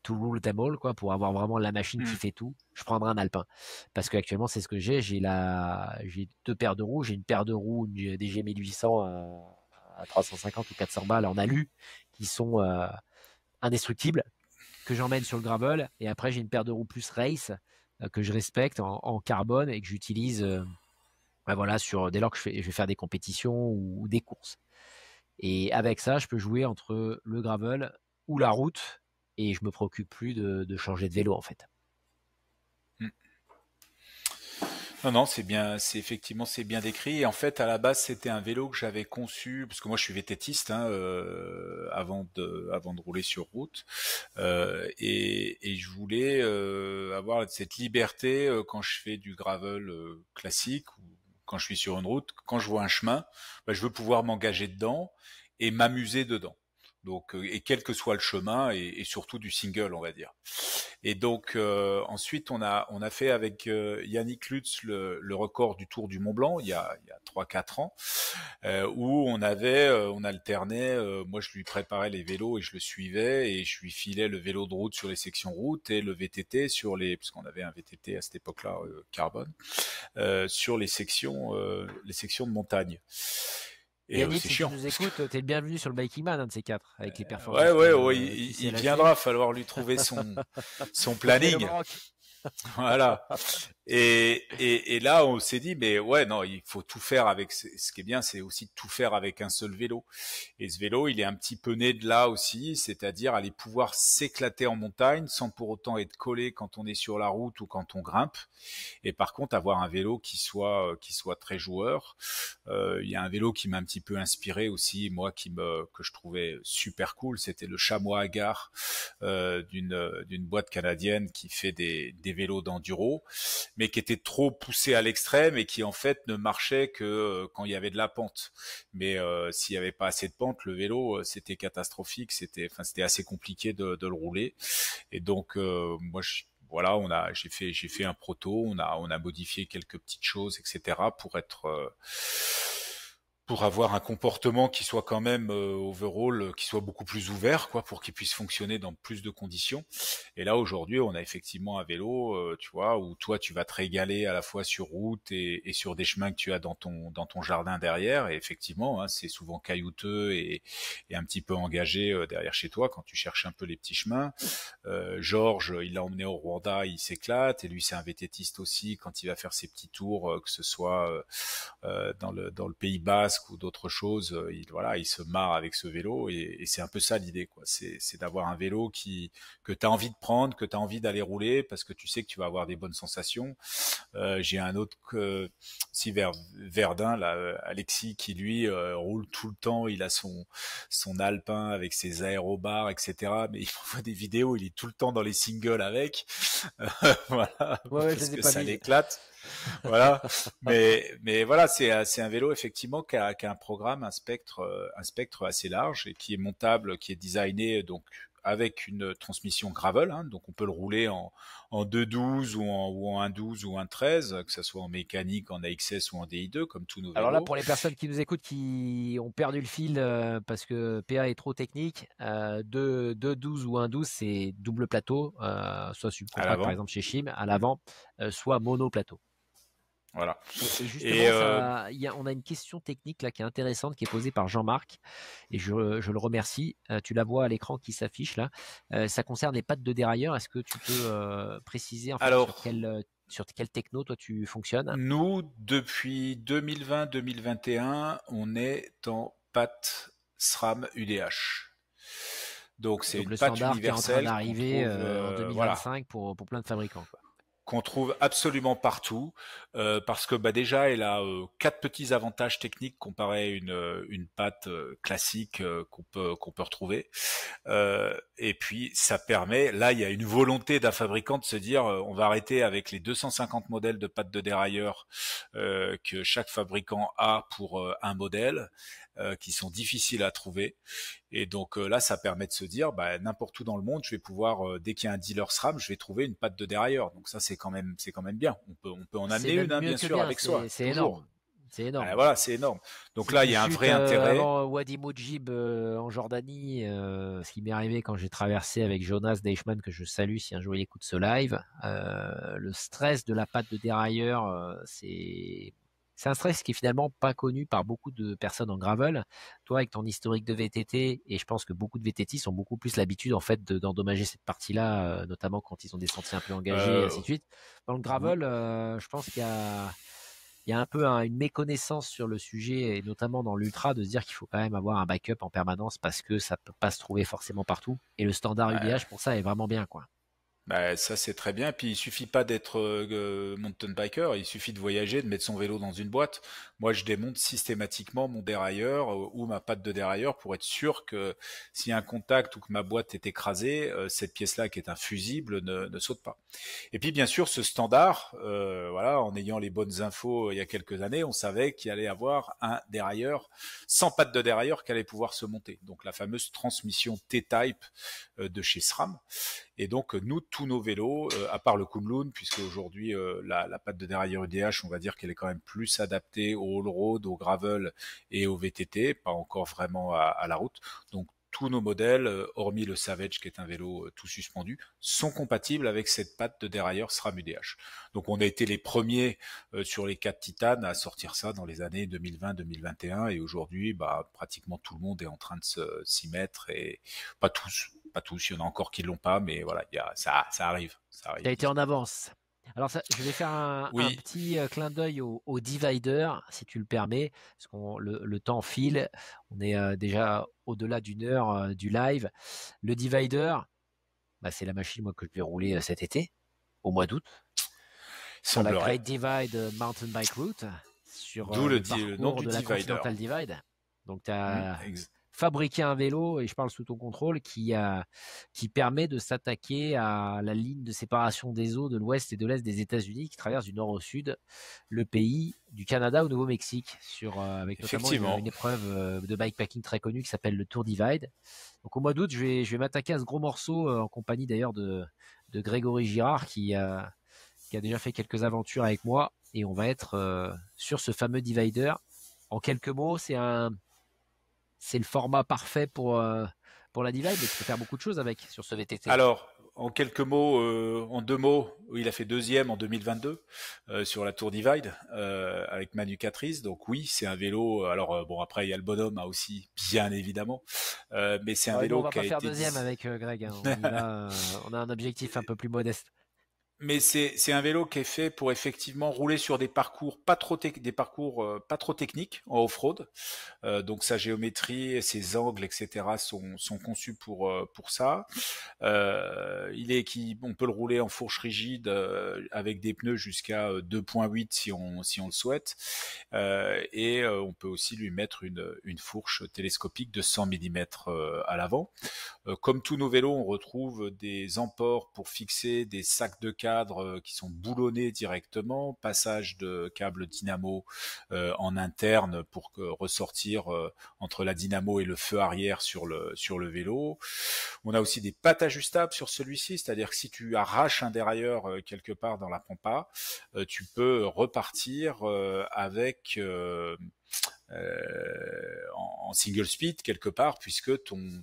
to rule them all, quoi, pour avoir vraiment la machine qui fait tout, je prendrais un Alpin. Parce qu'actuellement, c'est ce que j'ai. J'ai 2 paires de roues. J'ai une paire de roues, une DG 1800 à 350 ou 400 balles en alu, qui sont indestructibles, que j'emmène sur le gravel. Et après, j'ai une paire de roues plus race, que je respecte en carbone et que j'utilise voilà, dès lors que je vais faire des compétitions ou des courses. Et avec ça, je peux jouer entre le gravel ou la route, et je me préoccupe plus de changer de vélo en fait. Non, c'est bien, effectivement c'est bien décrit. Et en fait, à la base, c'était un vélo que j'avais conçu parce que moi, je suis VTTiste avant de rouler sur route, et je voulais avoir cette liberté quand je fais du gravel classique ou quand je suis sur une route, quand je vois un chemin, je veux pouvoir m'engager dedans et m'amuser dedans. Donc, et quel que soit le chemin, et surtout du single, on va dire. Et donc ensuite on a fait avec Yannick Lutz le record du Tour du Mont Blanc il y a 3-4 ans, où on alternait, moi je lui préparais les vélos et je le suivais, et je lui filais le vélo de route sur les sections route et le VTT parce qu'on avait un VTT à cette époque-là carbone, sur les sections de montagne. Et Yannick, si chiant. Tu nous écoutes, t'es le bienvenu sur le Biking Man, un de ces quatre, avec les performances. Ouais, il viendra, falloir lui trouver son planning. Voilà. Et là, on s'est dit, mais ouais, non, il faut tout faire avec. Ce qui est bien, c'est aussi de tout faire avec un seul vélo. Et ce vélo, il est un petit peu né de là aussi, c'est-à-dire aller pouvoir s'éclater en montagne sans pour autant être collé quand on est sur la route ou quand on grimpe. Et par contre, avoir un vélo qui soit très joueur. Il y a un vélo qui m'a un petit peu inspiré aussi, moi, que je trouvais super cool. C'était le Chamois Agar d'une boîte canadienne qui fait des vélos d'enduro, mais qui était trop poussé à l'extrême et qui en fait ne marchait que quand il y avait de la pente. Mais s'il y avait pas assez de pente, le vélo c'était catastrophique, c'était assez compliqué de le rouler. Et donc moi voilà, j'ai fait un proto, on a modifié quelques petites choses, etc. pour avoir un comportement qui soit quand même overall, qui soit beaucoup plus ouvert, quoi, pour qu'il puisse fonctionner dans plus de conditions. Et là aujourd'hui, on a effectivement un vélo, tu vois, où toi tu vas te régaler à la fois sur route et sur des chemins que tu as dans ton jardin derrière. Et effectivement, hein, c'est souvent caillouteux et un petit peu engagé derrière chez toi quand tu cherches un peu les petits chemins. Georges, il l'a emmené au Rwanda, il s'éclate, et lui c'est un VTTiste aussi quand il va faire ses petits tours, que ce soit dans le Pays Basque ou d'autres choses, il se marre avec ce vélo, et c'est un peu ça l'idée, quoi. C'est d'avoir un vélo que tu as envie de prendre, que tu as envie d'aller rouler parce que tu sais que tu vas avoir des bonnes sensations. J'ai un autre si Verdun là, Alexis, qui lui roule tout le temps, il a son Alpin avec ses aérobars, etc. Mais il m'envoie des vidéos, il est tout le temps dans les singles avec, voilà, ouais, parce que ça l'éclate. Voilà, mais voilà, c'est un vélo effectivement qui a un programme, un spectre assez large, et qui est montable, qui est designé donc avec une transmission gravel, hein, donc on peut le rouler en 2.12 ou en 1.12 ou 1.13, que ce soit en mécanique, en AXS ou en DI2, comme tous nos Alors là, vélos. pour les personnes qui nous écoutent, qui ont perdu le fil parce que PA est trop technique, 2.12 ou 1.12, c'est double plateau, soit À subcompact par l'avant. exemple chez Shim, à l'avant, soit mono plateau. Voilà. Et Et justement, on a une question technique là qui est intéressante, qui est posée par Jean-Marc, et je le remercie. Tu la vois à l'écran qui s'affiche là. Ça concerne les pattes de dérailleur. Est-ce que tu peux préciser en fait alors, sur quelle techno toi tu fonctionnes? nous, depuis 2020-2021, on est en patte SRAM UDH. Donc c'est Donc une le patte standard qui est en train universelle qu'on d'arriver trouve, en voilà, 2025 pour plein de fabricants, quoi. qu'on trouve absolument partout, parce que bah déjà elle a quatre petits avantages techniques comparé à une pâte classique qu'on peut retrouver. Et puis ça permet, là il y a une volonté d'un fabricant de se dire on va arrêter avec les 250 modèles de pâtes de dérailleur que chaque fabricant a pour un modèle, qui sont difficiles à trouver. Et donc là, ça permet de se dire, bah, n'importe où dans le monde, je vais pouvoir, dès qu'il y a un dealer SRAM, je vais trouver une patte de dérailleur. Donc ça, c'est quand même bien. On peut en C'est amener une, même hein, mieux bien que sûr, bien, avec soi, c'est toujours. énorme. C'est énorme. Voilà, c'est énorme. Donc Si là, tu il y a un chutes vrai intérêt. avant Wadi Mujib en Jordanie, ce qui m'est arrivé quand j'ai traversé avec Jonas Deichmann, que je salue si un jour il écoute ce live, le stress de la patte de dérailleur, c'est un stress qui est finalement pas connu par beaucoup de personnes en gravel. Toi, avec ton historique de VTT, et je pense que beaucoup de VTT ont beaucoup plus l'habitude en fait d'endommager cette partie-là, notamment quand ils ont des sentiers un peu engagés, et Euh, ainsi de suite. Dans le oui. gravel, je pense qu'il y a un peu une méconnaissance sur le sujet, et notamment dans l'ultra, de se dire qu'il faut quand même avoir un backup en permanence parce que ça peut pas se trouver forcément partout. Et le standard UDH pour ça est vraiment bien, quoi. Bah, ça c'est très bien. Puis il suffit pas d'être mountain biker, il suffit de voyager, de mettre son vélo dans une boîte. Moi, je démonte systématiquement mon dérailleur ou ma patte de dérailleur pour être sûr que s'il y a un contact ou que ma boîte est écrasée, cette pièce-là qui est un fusible ne saute pas. Et puis bien sûr, ce standard, voilà, en ayant les bonnes infos il y a quelques années, on savait qu'il allait avoir un dérailleur sans patte de dérailleur qui allait pouvoir se monter. Donc la fameuse transmission T-Type de chez SRAM. Et donc nous, tous nos vélos, à part le Kunlun, puisque aujourd'hui la patte de dérailleur UDH, on va dire qu'elle est quand même plus adaptée au all-road, au gravel et au VTT, pas encore vraiment à la route. Donc tous nos modèles, hormis le Savage qui est un vélo tout suspendu, sont compatibles avec cette patte de dérailleur SRAM UDH. Donc on a été les premiers sur les 4 Titanes à sortir ça dans les années 2020-2021, et aujourd'hui, bah, pratiquement tout le monde est en train de s'y mettre, et pas tous, il y en a encore qui l'ont pas, mais voilà, ça arrive, ça Tu as arrive été en doucement. avance. Alors je vais faire un Oui, petit clin d'œil au divider, si tu le permets, parce que le temps file. On est déjà au-delà d'une heure du live. Le divider, bah, c'est la machine moi que je vais rouler cet été, au mois d'août, sur la semblerait. Great Divide Mountain Bike Route, sur D'où le le nom parcours du de la divider. Continental Divide. Donc tu as Ex- fabriqué un vélo, et je parle sous ton contrôle, qui permet de s'attaquer à la ligne de séparation des eaux de l'ouest et de l'est des États-Unis, qui traverse du nord au sud le pays du Canada au Nouveau-Mexique, avec notamment Effectivement. une épreuve de bikepacking très connue qui s'appelle le Tour Divide. Donc au mois d'août, je vais m'attaquer à ce gros morceau en compagnie d'ailleurs de Grégory Girard qui a déjà fait quelques aventures avec moi, et on va être sur ce fameux divider. En quelques mots, c'est le format parfait pour la divide, mais tu peux faire beaucoup de choses avec sur ce VTT. Alors, en quelques mots, en 2 mots, il a fait deuxième en 2022 sur la Tour Divide avec Manu Catrice. Donc oui, c'est un vélo. Alors bon, après il y a le bonhomme aussi, bien évidemment, mais c'est un Ouais, nous, on vélo va qui a pas faire été deuxième avec Greg, hein. On y va, on a un objectif un peu plus modeste. Mais c'est un vélo qui est fait pour effectivement rouler sur des parcours pas trop pas trop techniques en off-road. Donc sa géométrie, ses angles, etc. sont conçus pour ça. On peut le rouler en fourche rigide avec des pneus jusqu'à 2.8 si on le souhaite. Et on peut aussi lui mettre une fourche télescopique de 100 mm à l'avant. Comme tous nos vélos, on retrouve des emports pour fixer des sacs de cale cadres qui sont boulonnés directement, passage de câbles dynamo en interne pour ressortir entre la dynamo et le feu arrière sur le vélo. On a aussi des pattes ajustables sur celui-ci, c'est-à-dire que si tu arraches un dérailleur quelque part dans la pampa, tu peux repartir avec en single speed quelque part, puisque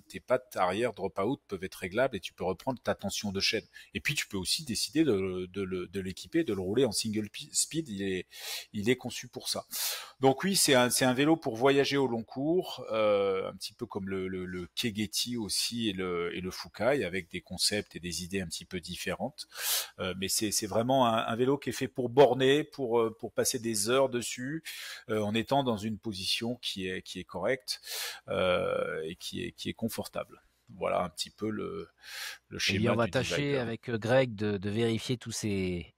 tes pattes arrière drop out peuvent être réglables et tu peux reprendre ta tension de chaîne. Et puis tu peux aussi décider de l'équiper, de le rouler en single speed. Il est conçu pour ça. Donc oui, c'est un vélo pour voyager au long cours, un petit peu comme le Kegeti aussi et le Fukai, avec des concepts et des idées un petit peu différentes. Mais c'est vraiment un vélo qui est fait pour borner, pour passer des heures dessus, en étant dans une position qui est correcte et qui est confortable. Voilà un petit peu le schéma. Et bien, on va tâcher avec Greg de vérifier tous ces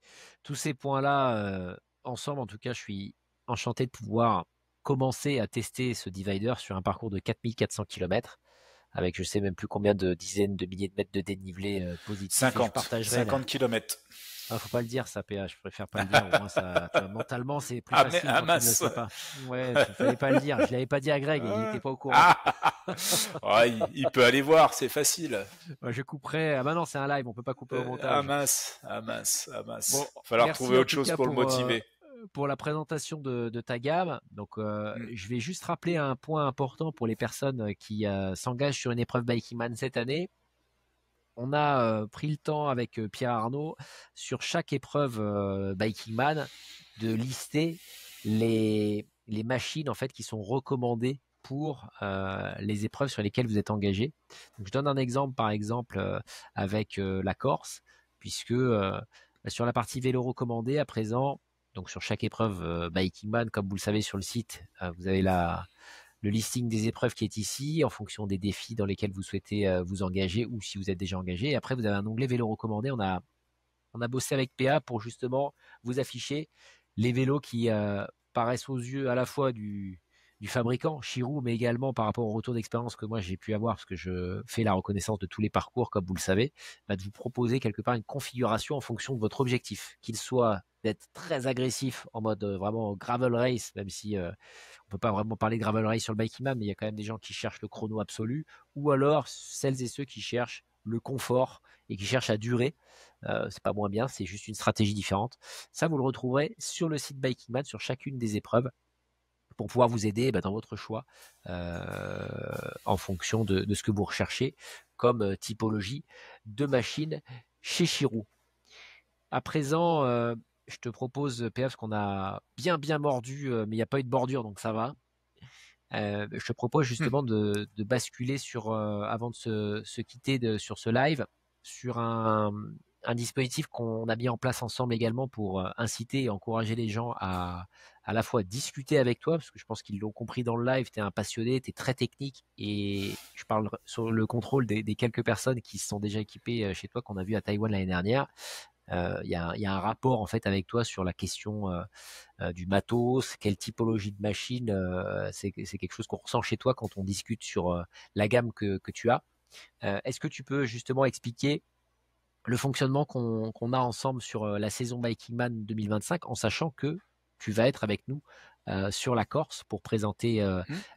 points-là ensemble. En tout cas, je suis enchanté de pouvoir commencer à tester ce divider sur un parcours de 4400 km avec je sais même plus combien de dizaines de milliers de mètres de dénivelé positif. 50 km. Ah, faut pas le dire ça, PA, je préfère pas le dire. Au moins, ça, tu vois, mentalement, c'est plus facile quand tu ne le sais pas. Ouais, il fallait pas le dire. Je l'avais pas dit à Greg, il était pas au courant. Ouais, il peut aller voir, c'est facile. Ouais, je couperai. Ah bah non, c'est un live, on peut pas couper au montage. Ah mince. Bon, il va falloir trouver autre chose pour le motiver. Pour la présentation de ta gamme, donc je vais juste rappeler un point important pour les personnes qui s'engagent sur une épreuve Bikingman cette année. On a pris le temps avec Pierre Arnaud sur chaque épreuve Bikingman de lister les machines en fait qui sont recommandées pour les épreuves sur lesquelles vous êtes engagé. Donc, je donne un exemple par exemple avec la Corse, puisque sur la partie vélo recommandé à présent, donc sur chaque épreuve Bikingman, comme vous le savez sur le site, vous avez le listing des épreuves qui est ici, en fonction des défis dans lesquels vous souhaitez vous engager ou si vous êtes déjà engagé. Et après, vous avez un onglet vélo recommandé. On a bossé avec PA pour justement vous afficher les vélos qui paraissent aux yeux à la fois du fabricant, Chirou, mais également par rapport au retour d'expérience que moi j'ai pu avoir, parce que je fais la reconnaissance de tous les parcours, comme vous le savez, de vous proposer quelque part une configuration en fonction de votre objectif, qu'il soit d'être très agressif en mode vraiment gravel race, même si on peut pas vraiment parler de gravel race sur le Bikingman, mais il y a quand même des gens qui cherchent le chrono absolu, ou alors celles et ceux qui cherchent le confort et qui cherchent à durer. C'est pas moins bien, c'est juste une stratégie différente. Ça, vous le retrouverez sur le site Bikingman, sur chacune des épreuves, pour pouvoir vous aider dans votre choix en fonction de ce que vous recherchez comme typologie de machine chez Chirou. À présent, je te propose, PF, qu'on a bien mordu, mais il n'y a pas eu de bordure, donc ça va. Je te propose justement de basculer sur, avant de se quitter sur ce live, sur un dispositif qu'on a mis en place ensemble également pour inciter et encourager les gens à la fois discuter avec toi, parce que je pense qu'ils l'ont compris dans le live, tu es un passionné, tu es très technique, et je parle sur le contrôle des quelques personnes qui se sont déjà équipées chez toi, qu'on a vu à Taïwan l'année dernière. Il y a un rapport en fait avec toi sur la question du matos, quelle typologie de machine, c'est quelque chose qu'on ressent chez toi quand on discute sur la gamme que tu as. Est-ce que tu peux justement expliquer le fonctionnement qu'on a ensemble sur la saison Bikingman 2025, en sachant que tu vas être avec nous sur la Corse pour présenter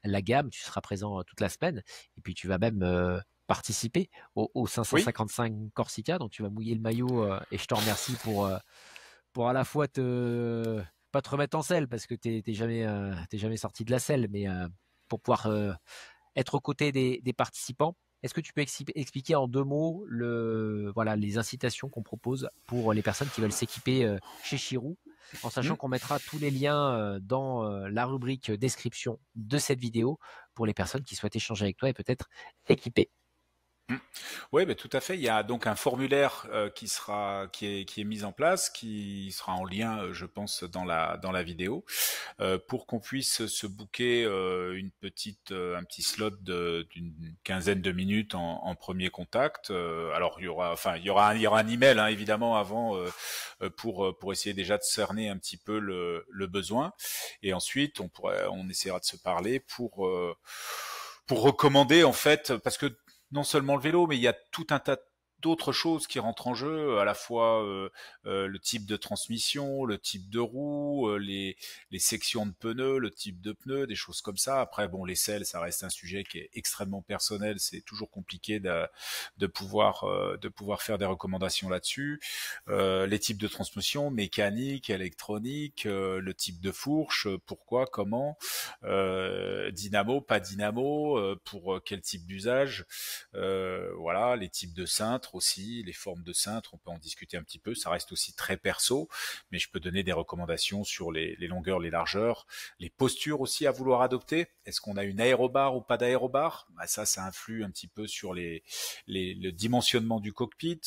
la gamme, tu seras présent toute la semaine, et puis tu vas même participer au 555 Corsica, donc tu vas mouiller le maillot et je te remercie pour à la fois pas te remettre en selle parce que t'es jamais sorti de la selle, mais pour pouvoir être aux côtés des participants. Est-ce que tu peux expliquer en 2 mots les incitations qu'on propose pour les personnes qui veulent s'équiper chez Chirou, en sachant qu'on mettra tous les liens dans la rubrique description de cette vidéo pour les personnes qui souhaitent échanger avec toi et peut-être équiper. Oui, tout à fait. Il y a donc un formulaire qui est mis en place, qui sera en lien, je pense, dans la vidéo, pour qu'on puisse se booker un petit slot d'une quinzaine de minutes en premier contact. Alors il y aura un email évidemment avant pour essayer déjà de cerner un petit peu le besoin, et ensuite on essaiera de se parler pour recommander en fait, parce que non seulement le vélo, mais il y a tout un tas d'autres choses qui rentrent en jeu, à la fois le type de transmission, le type de roue, les sections de pneus, le type de pneus, des choses comme ça. Après, bon, les selles, ça reste un sujet qui est extrêmement personnel. C'est toujours compliqué de pouvoir faire des recommandations là-dessus. Les types de transmission, mécanique, électronique, le type de fourche, pourquoi, comment, dynamo, pas dynamo, pour quel type d'usage, voilà, les types de cintres aussi, les formes de cintres, on peut en discuter un petit peu, ça reste aussi très perso, mais je peux donner des recommandations sur les longueurs, les largeurs, les postures aussi à vouloir adopter. Est-ce qu'on a une aérobarre ou pas d'aérobarre? Bah ça influe un petit peu sur le dimensionnement du cockpit.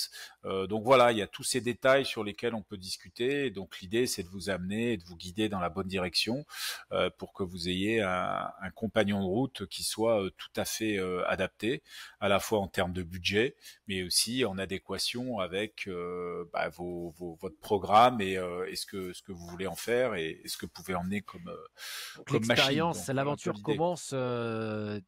Donc voilà, il y a tous ces détails sur lesquels on peut discuter. Donc l'idée, c'est de vous amener et de vous guider dans la bonne direction pour que vous ayez un compagnon de route qui soit tout à fait adapté, à la fois en termes de budget, mais aussi en adéquation avec votre programme et ce que vous voulez en faire et ce que vous pouvez emmener comme machine. L'expérience, l'aventure commence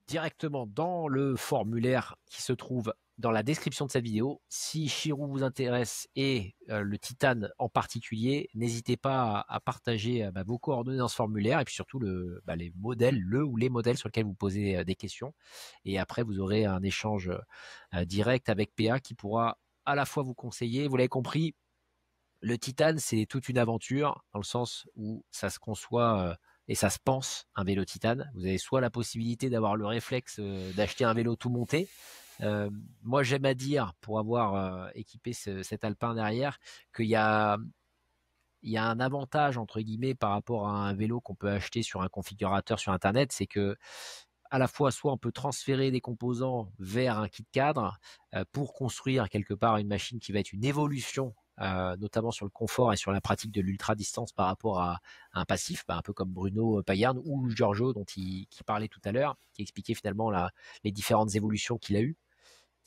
directement dans le formulaire qui se trouve dans la description de cette vidéo. Si Shirou vous intéresse et le Titan en particulier, n'hésitez pas à partager vos coordonnées dans ce formulaire et puis surtout les modèles, ou les modèles sur lesquels vous posez des questions. Et après, vous aurez un échange direct avec PA qui pourra à la fois vous conseiller. Vous l'avez compris, le Titan, c'est toute une aventure dans le sens où ça se conçoit et ça se pense, un vélo Titan. Vous avez soit la possibilité d'avoir le réflexe d'acheter un vélo tout monté. Moi, j'aime à dire, pour avoir équipé cet Alpin derrière, qu'il y a un avantage, entre guillemets, par rapport à un vélo qu'on peut acheter sur un configurateur sur Internet, c'est que à la fois, soit on peut transférer des composants vers un kit cadre pour construire quelque part une machine qui va être une évolution, notamment sur le confort et sur la pratique de l'ultra-distance par rapport à un passif, un peu comme Bruno Payarn ou Giorgio dont qui parlait tout à l'heure, qui expliquait finalement les différentes évolutions qu'il a eues.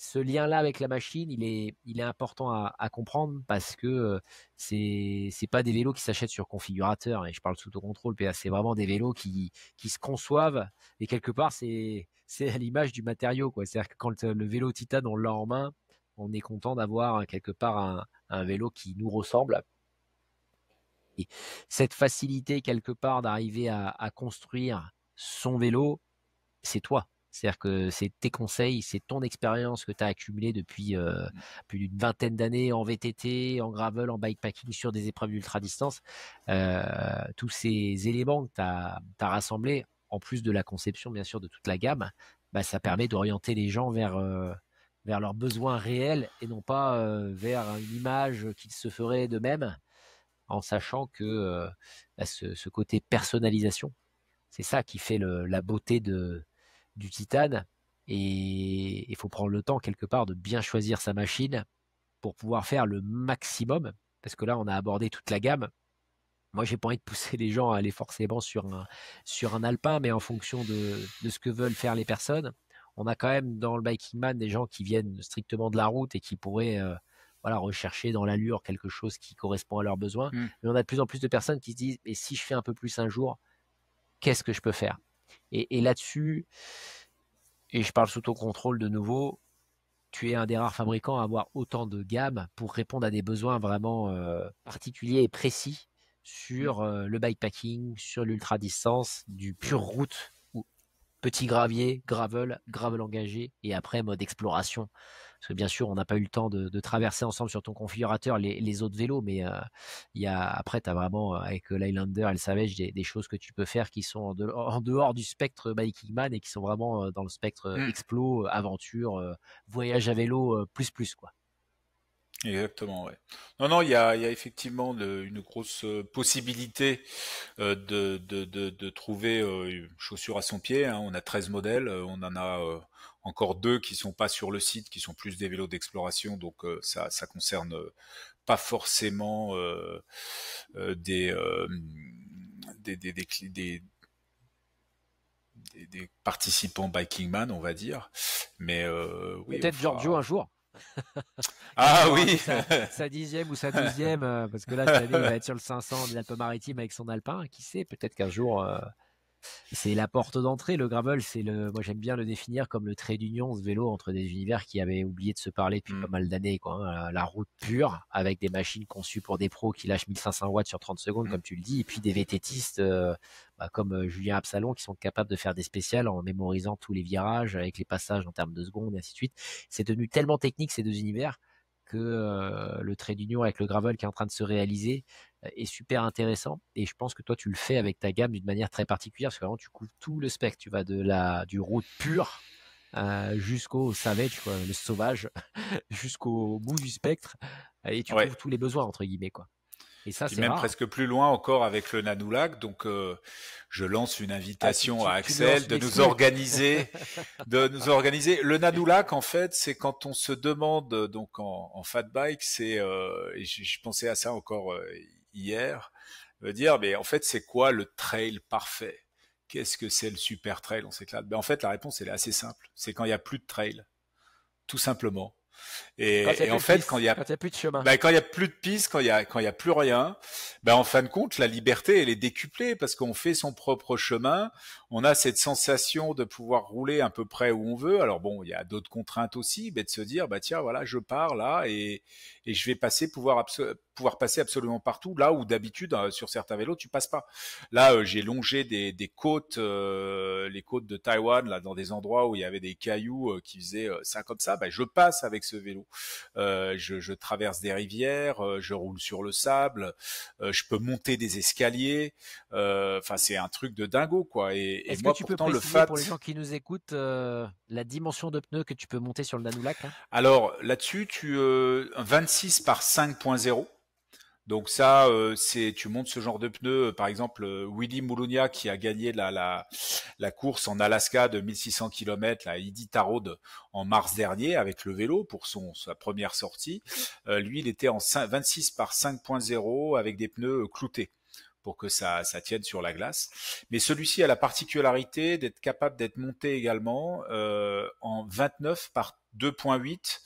Ce lien-là avec la machine, il est important à comprendre parce que c'est pas des vélos qui s'achètent sur configurateur, et je parle sous autocontrôle, PA, c'est vraiment des vélos qui se conçoivent, et quelque part c'est à l'image du matériau, quoi. C'est-à-dire que quand le vélo Titan on l'a en main, on est content d'avoir quelque part un vélo qui nous ressemble. Et cette facilité quelque part d'arriver à construire son vélo, c'est toi. C'est-à-dire que c'est tes conseils, c'est ton expérience que tu as accumulée depuis plus d'une vingtaine d'années en VTT, en gravel, en bikepacking, sur des épreuves d'ultra-distance. Tous ces éléments que tu as rassemblés, en plus de la conception bien sûr de toute la gamme, ça permet d'orienter les gens vers leurs besoins réels et non pas vers une image qu'ils se feraient d'eux-mêmes, en sachant que ce côté personnalisation, c'est ça qui fait la beauté du Titan, et il faut prendre le temps quelque part de bien choisir sa machine pour pouvoir faire le maximum, parce que là on a abordé toute la gamme. Moi j'ai pas envie de pousser les gens à aller forcément sur un Alpin, mais en fonction de ce que veulent faire les personnes. On a quand même dans le Biking Man des gens qui viennent strictement de la route et qui pourraient rechercher dans l'allure quelque chose qui correspond à leurs besoins. Mais on a de plus en plus de personnes qui se disent, et si je fais un peu plus un jour, qu'est-ce que je peux faire? Et là-dessus, et je parle sous ton contrôle de nouveau, tu es un des rares fabricants à avoir autant de gamme pour répondre à des besoins vraiment particuliers et précis sur le bikepacking, sur l'ultra-distance, du pur route, ou petit gravier, gravel engagé, et après mode exploration. Parce que bien sûr, on n'a pas eu le temps de traverser ensemble sur ton configurateur les autres vélos, mais après, tu as vraiment, avec l'Highlander et le Savage, des choses que tu peux faire qui sont en dehors du spectre Biking Man et qui sont vraiment dans le spectre explo, aventure, voyage à vélo, plus, quoi. Exactement, ouais. Non, il y a effectivement une grosse possibilité de trouver une chaussure à son pied, hein. On a 13 modèles, on en a encore 2 qui sont pas sur le site, qui sont plus des vélos d'exploration, donc ça concerne pas forcément des participants Biking Man, on va dire. Mais oui, peut-être Giorgio un jour. Ah oui, sa 10e ou sa 12e, parce que là cette année il va être sur le 500 de l'Alpes-Maritimes avec son Alpin. Qui sait, peut-être qu'un jour C'est la porte d'entrée, le gravel, moi j'aime bien le définir comme le trait d'union, ce vélo entre des univers qui avaient oublié de se parler depuis pas Mm. mal d'années, quoi, hein. La route pure, avec des machines conçues pour des pros qui lâchent 1500 watts sur 30 secondes, Mm. comme tu le dis, et puis des VTTistes, comme Julien Absalon, qui sont capables de faire des spéciales en mémorisant tous les virages, avec les passages en termes de secondes, et ainsi de suite. C'est devenu tellement technique, ces deux univers, que le trait d'union avec le gravel qui est en train de se réaliser est super intéressant. Et je pense que toi, tu le fais avec ta gamme d'une manière très particulière, parce que vraiment, tu couvres tout le spectre. Tu vas du route pur jusqu'au savage, quoi, le sauvage, jusqu'au bout du spectre, et tu Ouais. couvres tous les besoins, entre guillemets, quoi. Et ça, Puis c'est même rare. presque plus loin encore avec le Nanulac. Donc, je lance une Ah, invitation à tu nous lances Axel une exclue. de nous organiser. Le Nanulac, en fait, c'est quand on se demande donc en fat bike, et je pensais à ça encore hier, dire, mais en fait, c'est quoi le trail parfait? Qu'est-ce que c'est le super trail? On s'éclate. Ben, en fait, la réponse, elle est assez simple. C'est quand il n'y a plus de trail, tout simplement. Quand il n'y a Et plus en de fait, piste, quand il n'y a plus de chemin. quand il y a plus de pistes, quand il y a plus rien, ben en fin de compte, la liberté elle est décuplée parce qu'on fait son propre chemin. On a cette sensation de pouvoir rouler à peu près où on veut. Alors bon, il y a d'autres contraintes aussi, mais de se dire bah tiens voilà, je pars là et je vais pouvoir passer absolument partout là où d'habitude sur certains vélos tu passes pas. Là, j'ai longé des côtes, les côtes de Taïwan là dans des endroits où il y avait des cailloux qui faisaient ça comme ça. Ben je passe avec ce vélo. Je traverse des rivières, je roule sur le sable, je peux monter des escaliers. Enfin, c'est un truc de dingo, quoi. Et Est-ce que moi, tu peux pourtant, le préciser fat. pour les gens qui nous écoutent la dimension de pneus que tu peux monter sur le Nanulac, là? Alors là-dessus, un 26 par 5.0. Donc ça, tu montes ce genre de pneus. Par exemple, Willy Moulounia qui a gagné la course en Alaska de 1600 km, la Iditarod, en mars dernier avec le vélo pour sa première sortie. Lui, il était en 26 par 5.0 avec des pneus cloutés pour que ça tienne sur la glace. Mais celui-ci a la particularité d'être capable d'être monté également en 29 par 2.8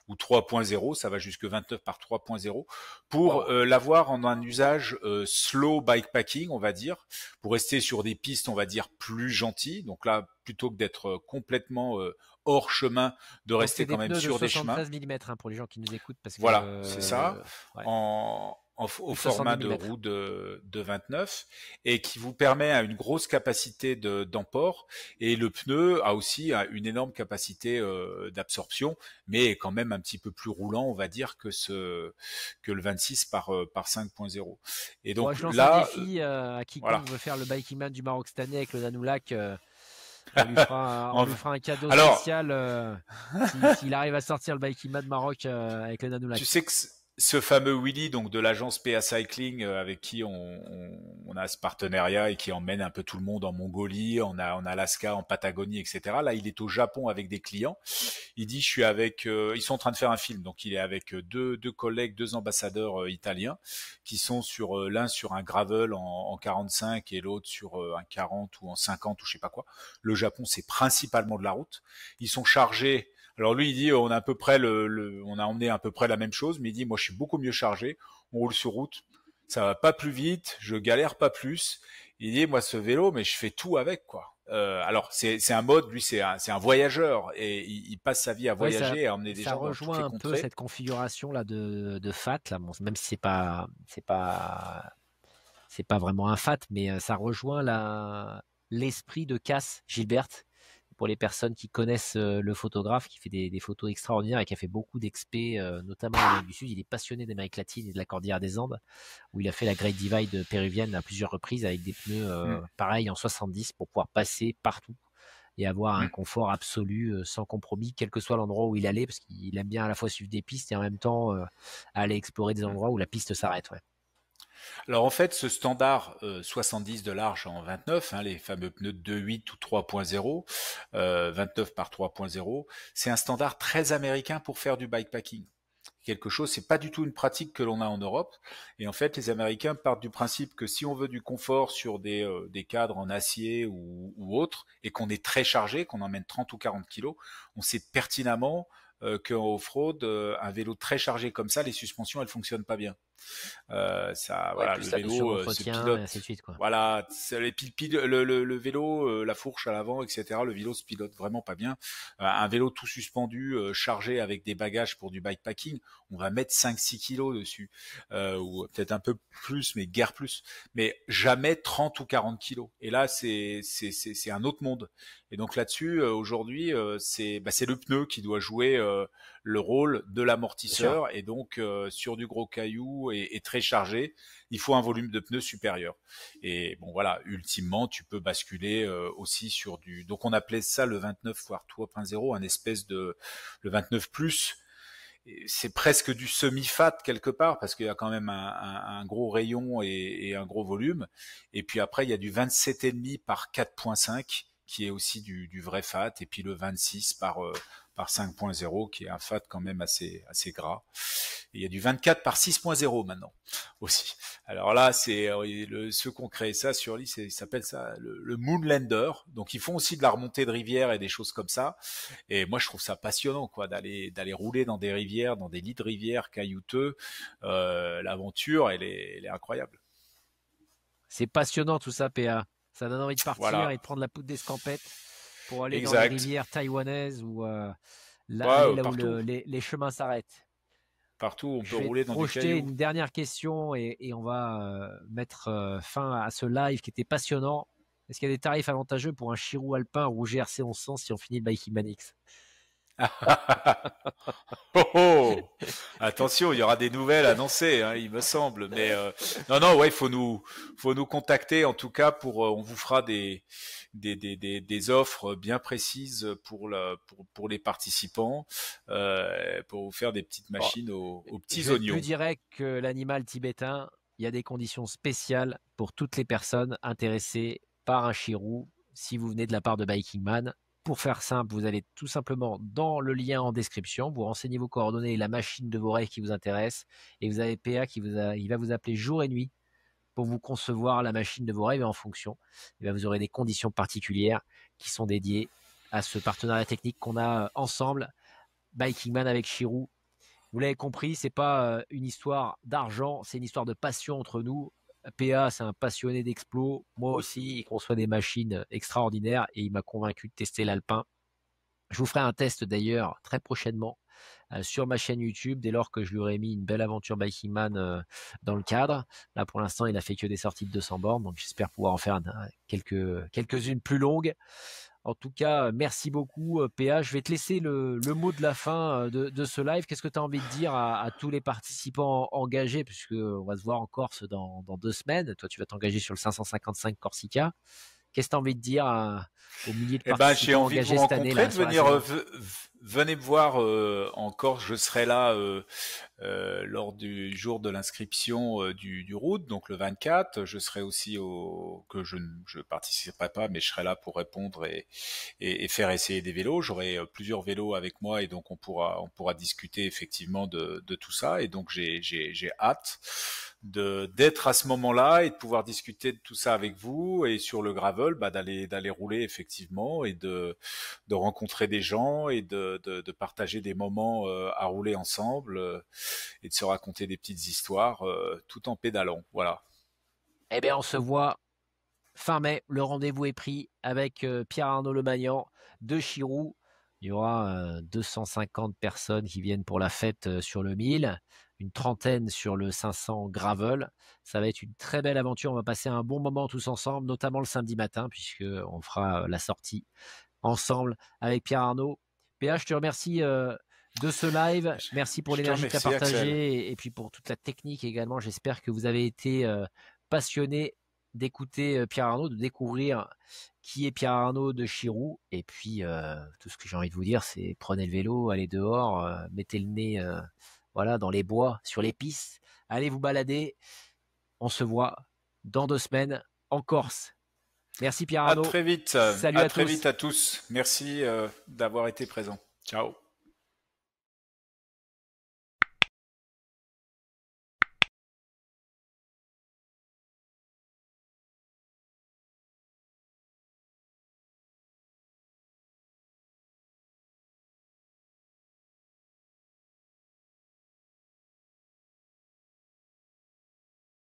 ou 3.0, ça va jusque 29 par 3.0, pour l'avoir en un usage slow bikepacking, on va dire, pour rester sur des pistes, on va dire, plus gentilles. Donc là, plutôt que d'être complètement hors chemin, de Donc rester c'est des quand même pneus de sur des chemins. 73 mm pour les gens qui nous écoutent, parce Voilà, c'est ça. que ouais, Au plus de 70 format de mm. roue de 29 et qui vous permet une grosse capacité d'emport et le pneu a aussi une énorme capacité d'absorption mais est quand même un petit peu plus roulant on va dire que le 26 par 5.0 et Bon, donc je lance un là défi à quiconque voilà veut faire le Biking Man du Maroc cette année avec le Nanulac. On lui fera un cadeau alors spécial s'il arrive à sortir le Biking Man Maroc avec le tu Nanulac. sais que ce fameux Willy, donc de l'agence PA Cycling, avec qui on a ce partenariat et qui emmène un peu tout le monde en Mongolie, en Alaska, en Patagonie, etc. Là, il est au Japon avec des clients. Il dit, ils sont en train de faire un film, donc il est avec deux collègues, deux ambassadeurs italiens, qui sont l'un sur un gravel en 45 et l'autre sur un 40 ou en 50 ou je sais pas quoi. Le Japon, c'est principalement de la route. Ils sont chargés. Alors lui, il dit, on a à peu près on a emmené à peu près la même chose, mais il dit, moi, je suis beaucoup mieux chargé. On roule sur route, ça va pas plus vite, je galère pas plus. Il dit, moi, ce vélo, mais je fais tout avec, quoi. Alors, c'est un mode, lui, c'est un voyageur et il passe sa vie à Ouais, voyager, à emmener des ça gens dans toutes rejoint les un peu contrées. cette configuration là de fat là, bon, même si c'est pas vraiment un fat, mais ça rejoint l'esprit de Cass Gilbert. Pour les personnes qui connaissent le photographe, qui fait des photos extraordinaires et qui a fait beaucoup d'expés, notamment en Amérique du Sud. Il est passionné d'Amérique latine et de la Cordillère des Andes, où il a fait la Great Divide péruvienne à plusieurs reprises avec des pneus Mm, pareils en 70 pour pouvoir passer partout et avoir un mm. confort absolu, sans compromis, quel que soit l'endroit où il allait, parce qu'il aime bien à la fois suivre des pistes et en même temps aller explorer des endroits où la piste s'arrête. Ouais. Alors en fait, ce standard 70 de large en 29, les fameux pneus de 2.8 ou 3.0, 29 par 3.0, c'est un standard très américain pour faire du bikepacking. Quelque chose, c'est pas du tout une pratique que l'on a en Europe. Et en fait, les Américains partent du principe que si on veut du confort sur des cadres en acier ou autres, et qu'on est très chargé, qu'on emmène 30 ou 40 kilos, on sait pertinemment qu'en off-road, un vélo très chargé comme ça, les suspensions, elles fonctionnent pas bien. Ouais, Voilà, plus le la notion vélo se d'entretien et pilote. ainsi de suite, quoi. Voilà, le vélo, la fourche à l'avant, etc. Le vélo se pilote vraiment pas bien. Un vélo tout suspendu, chargé avec des bagages pour du bikepacking, on va mettre 5-6 kilos dessus, ou peut-être un peu plus, mais guère plus. Mais jamais 30 ou 40 kilos. Et là, c'est un autre monde. Et donc là-dessus, aujourd'hui, c'est le pneu qui doit jouer le rôle de Bien sûr. l'amortisseur. Et donc, sur du gros caillou et très chargé, il faut un volume de pneus supérieur. Et bon voilà, ultimement, tu peux basculer aussi sur du. Donc on appelait ça le 29 voire 3.0, un espèce de le 29 plus. C'est presque du semi-fat quelque part parce qu'il y a quand même un gros rayon et un gros volume. Et puis après, il y a du 27,5 par 4.5 qui est aussi du vrai fat. Et puis le 26 par 5.0 qui est un fat quand même assez gras. Et il y a du 24 par 6.0 maintenant aussi. Alors là, c'est ceux qui ont créé ça sur l'île, ils s'appellent ça le Moonlander. Donc ils font aussi de la remontée de rivière et des choses comme ça. Et moi, je trouve ça passionnant, quoi, d'aller rouler dans des rivières, dans des lits de rivières caillouteux. L'aventure, elle est incroyable. C'est passionnant tout ça, PA. Ça donne envie de partir Voilà, et de prendre la poudre d'escampette pour aller dans les exact. rivières taïwanaises ou aller Ouais, là où partout, les chemins s'arrêtent. partout, on peut Je vais te rouler dans du projeter caillou. une dernière question et on va mettre fin à ce live qui était passionnant. Est-ce qu'il y a des tarifs avantageux pour un Chirou Alpin ou GRC 1100 si on finit le Biking Manix? Oh, oh. Attention, il y aura des nouvelles annoncées, hein, il me semble. Mais non, non, ouais, faut nous contacter en tout cas pour, on vous fera des offres bien précises pour les participants, pour vous faire des petites Bon, machines aux je petits vais être plus oignons. direct que l'animal tibétain. Il y a des conditions spéciales pour toutes les personnes intéressées par un Chirou si vous venez de la part de Biking Man. Pour faire simple, vous allez tout simplement dans le lien en description, vous renseignez vos coordonnées et la machine de vos rêves qui vous intéresse, et vous avez PA il va vous appeler jour et nuit pour vous concevoir la machine de vos rêves et en fonction, eh bien, vous aurez des conditions particulières qui sont dédiées à ce partenariat technique qu'on a ensemble, Biking Man avec Chirou. Vous l'avez compris, c'est pas une histoire d'argent, c'est une histoire de passion entre nous. PA, c'est un passionné d'explos. Moi aussi, il conçoit des machines extraordinaires et il m'a convaincu de tester l'Alpin. Je vous ferai un test d'ailleurs très prochainement sur ma chaîne YouTube dès lors que je lui aurai mis une belle aventure Biking Man dans le cadre. Là, pour l'instant, il a fait que des sorties de 200 bornes, donc j'espère pouvoir en faire quelques-unes plus longues. En tout cas, merci beaucoup, PA. Je vais te laisser le mot de la fin de ce live. Qu'est-ce que tu as envie de dire à tous les participants engagés, puisque on va se voir en Corse dans 2 semaines. Toi, tu vas t'engager sur le 555 Corsica. Qu'est-ce que tu as envie de dire aux milliers de Eh ben, j'ai participants envie de vous engagés cette année rencontrer, là de sur la venir, saison? venez me voir en Corse. Je serai là lors du jour de l'inscription du route, donc le 24. Je serai aussi que je participerai pas, mais je serai là pour répondre et faire essayer des vélos. J'aurai plusieurs vélos avec moi et donc on pourra discuter effectivement de tout ça. Et donc j'ai hâte d'être à ce moment-là et de pouvoir discuter de tout ça avec vous et sur le gravel, d'aller rouler effectivement et de rencontrer des gens et de partager des moments à rouler ensemble et de se raconter des petites histoires tout en pédalant. Voilà. Eh bien, on se voit fin mai. Le rendez-vous est pris avec Pierre-Arnaud Lemagnan de Chirou. Il y aura 250 personnes qui viennent pour la fête sur le 1000, une trentaine sur le 500 gravel. Ça va être une très belle aventure. On va passer un bon moment tous ensemble, notamment le samedi matin, puisqu'on fera la sortie ensemble avec Pierre-Arnaud. PA, je te remercie de ce live. Merci pour Je te l'énergie que tu as remercie, Axel. partagée et puis pour toute la technique également. J'espère que vous avez été passionné d'écouter Pierre Arnaud, de découvrir qui est Pierre Arnaud de Chirou. Et puis, tout ce que j'ai envie de vous dire, c'est prenez le vélo, allez dehors, mettez le nez voilà, dans les bois, sur les pistes. Allez vous balader. On se voit dans 2 semaines en Corse. Merci Pierre À Arnaud. très vite. Salut À à très tous. vite à tous. Merci d'avoir été présent. Ciao.